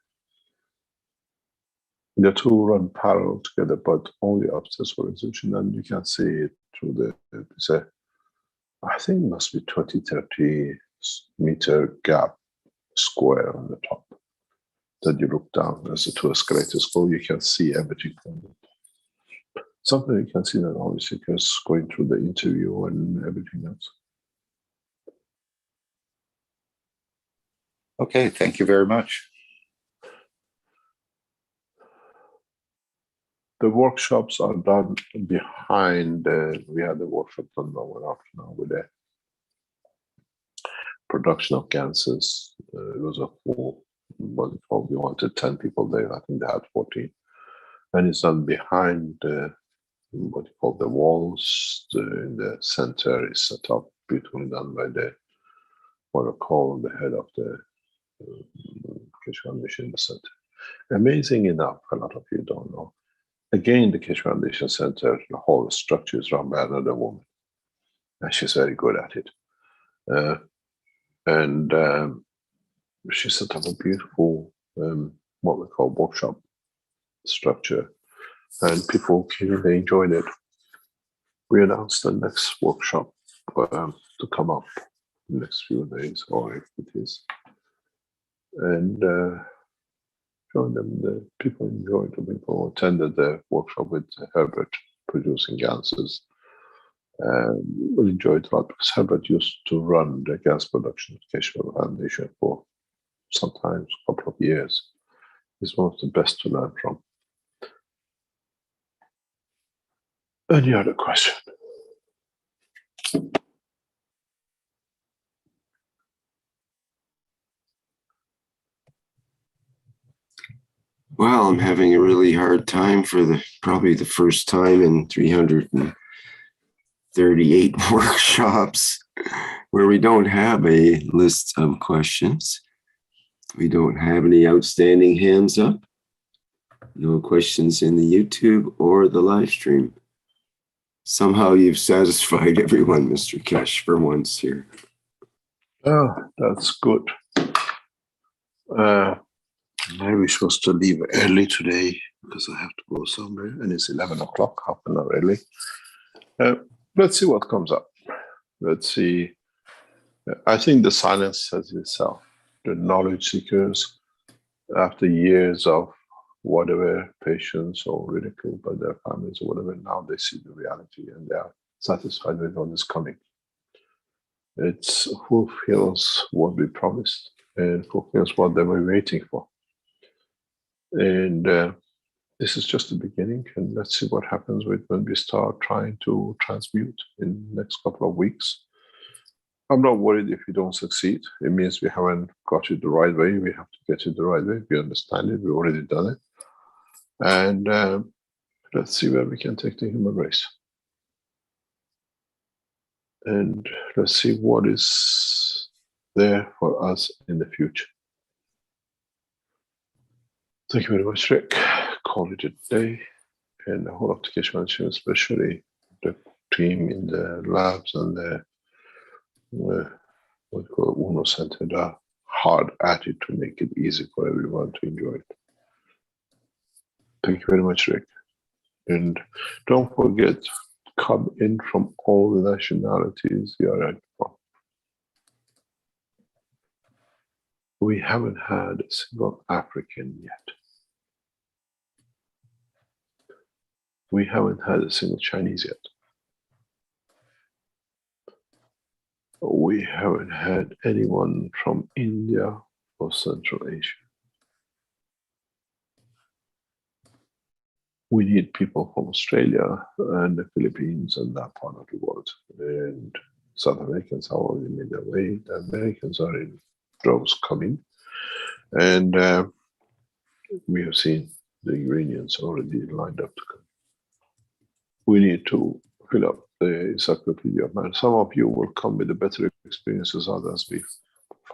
The two run parallel together, but only upstairs for exhibition, and you can see it through I think it must be 20-30 meter gap square on the top that you look down. As the two escalators go, you can see everything from it. Something you can see that obviously because going through the interview and everything else. Okay, thank you very much. The workshops are done behind. We had the workshop done one after now with the production of gases. It was a full, what we call, we wanted 10 people there. I think they had 14. And it's done behind what you call the walls. In the center is set up, beautifully done by the, what I call the head of the Keshe Foundation in the center. Amazing enough, a lot of you don't know. Again, the Keshe Foundation Center, the whole structure is run by another woman. And she's very good at it. She set up a beautiful, what we call workshop structure. And people really enjoyed it. We announced the next workshop to come up in the next few days, or if it is. And showing them, the people enjoyed it. People attended the workshop with Herbert producing gases. We enjoyed it a lot because Herbert used to run the gas production at Keshe Foundation for sometimes a couple of years. He's one of the best to learn from. Any other question? Well, I'm having a really hard time for probably the first time in 338 workshops where we don't have a list of questions. We don't have any outstanding hands up. No questions in the YouTube or the live stream. Somehow you've satisfied everyone, Mr. Keshe, for once here. Oh, that's good. Maybe we're supposed to leave early today because I have to go somewhere, and it's 11 o'clock, half an hour early. Let's see what comes up. Let's see. I think the silence says itself. The knowledge seekers, after years of whatever patience or ridicule by their families or whatever, now they see the reality and they are satisfied with what is coming. It fulfills what we promised and fulfills what they were waiting for. And this is just the beginning, and let's see what happens when we start trying to transmute in the next couple of weeks. I'm not worried if we don't succeed. It means we haven't got it the right way. We have to get it the right way. We understand it. We've already done it. And let's see where we can take the human race. And let's see what is there for us in the future. Thank you very much, Rick. Call it a day. And the whole of the Keshe Foundation, especially the team in the labs and the what we call UNO Center, are hard at it to make it easy for everyone to enjoy it. Thank you very much, Rick. And don't forget, come in from all the nationalities you are from. We haven't had a single African yet. We haven't had a single Chinese yet. We haven't had anyone from India or Central Asia. We need people from Australia and the Philippines and that part of the world. And South Americans have already made their way. The Americans are in droves coming. And we have seen the Iranians already lined up to come. We need to fill up the encyclopedia of man. Some of you will come with a better experiences, others we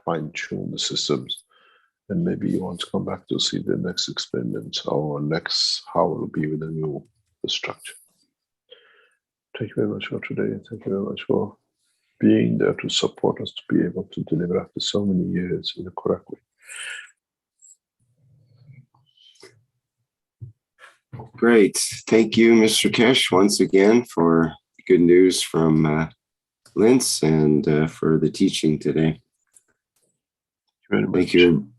fine-tune the systems. And maybe you want to come back to see the next experiment or next, how it will be with the new structure. Thank you very much for today. And thank you very much for being there to support us to be able to deliver after so many years in the correct way. Great. Thank you, Mr. Keshe, once again for the good news from Linz and for the teaching today. Thank you.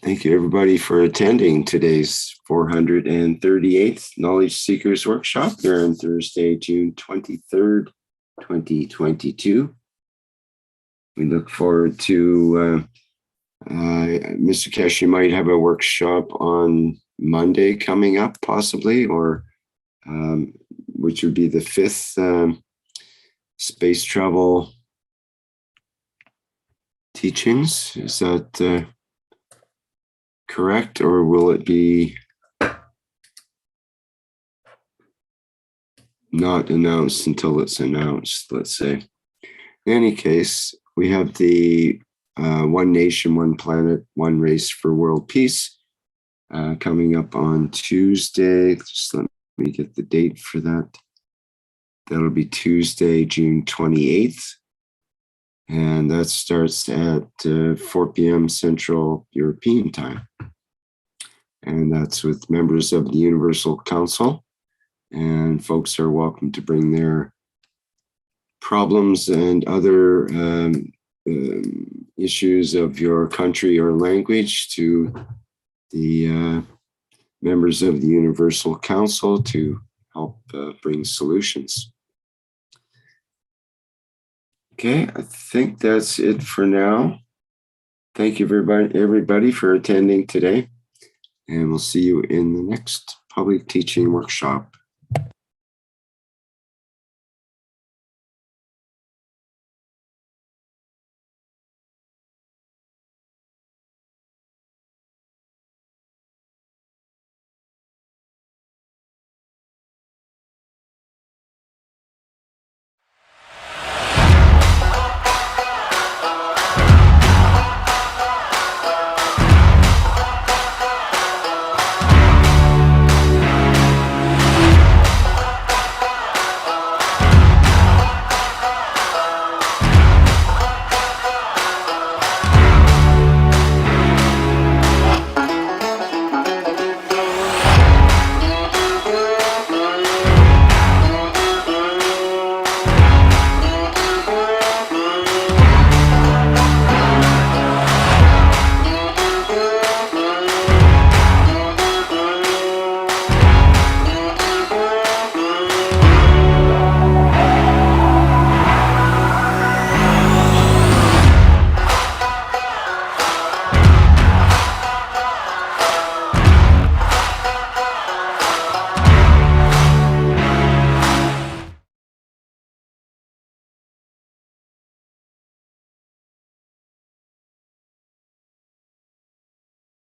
Thank you, everybody, for attending today's 438th Knowledge Seekers Workshop here on Thursday, June 23rd, 2022. We look forward to Mr. Keshe, you might have a workshop on Monday coming up, possibly, or which would be the 5th space travel teachings. Is that correct, or will it be not announced until it's announced, let's say? In any case, we have the One Nation, One Planet, One Race for World Peace coming up on Tuesday. Just let me get the date for that. That'll be Tuesday, June 28th. And that starts at 4 p.m. Central European Time. And that's with members of the Universal Council. And folks are welcome to bring their problems and other issues of your country or language to the members of the Universal Council to help bring solutions. Okay, I think that's it for now. Thank you, everybody for attending today, and we'll see you in the next public teaching workshop.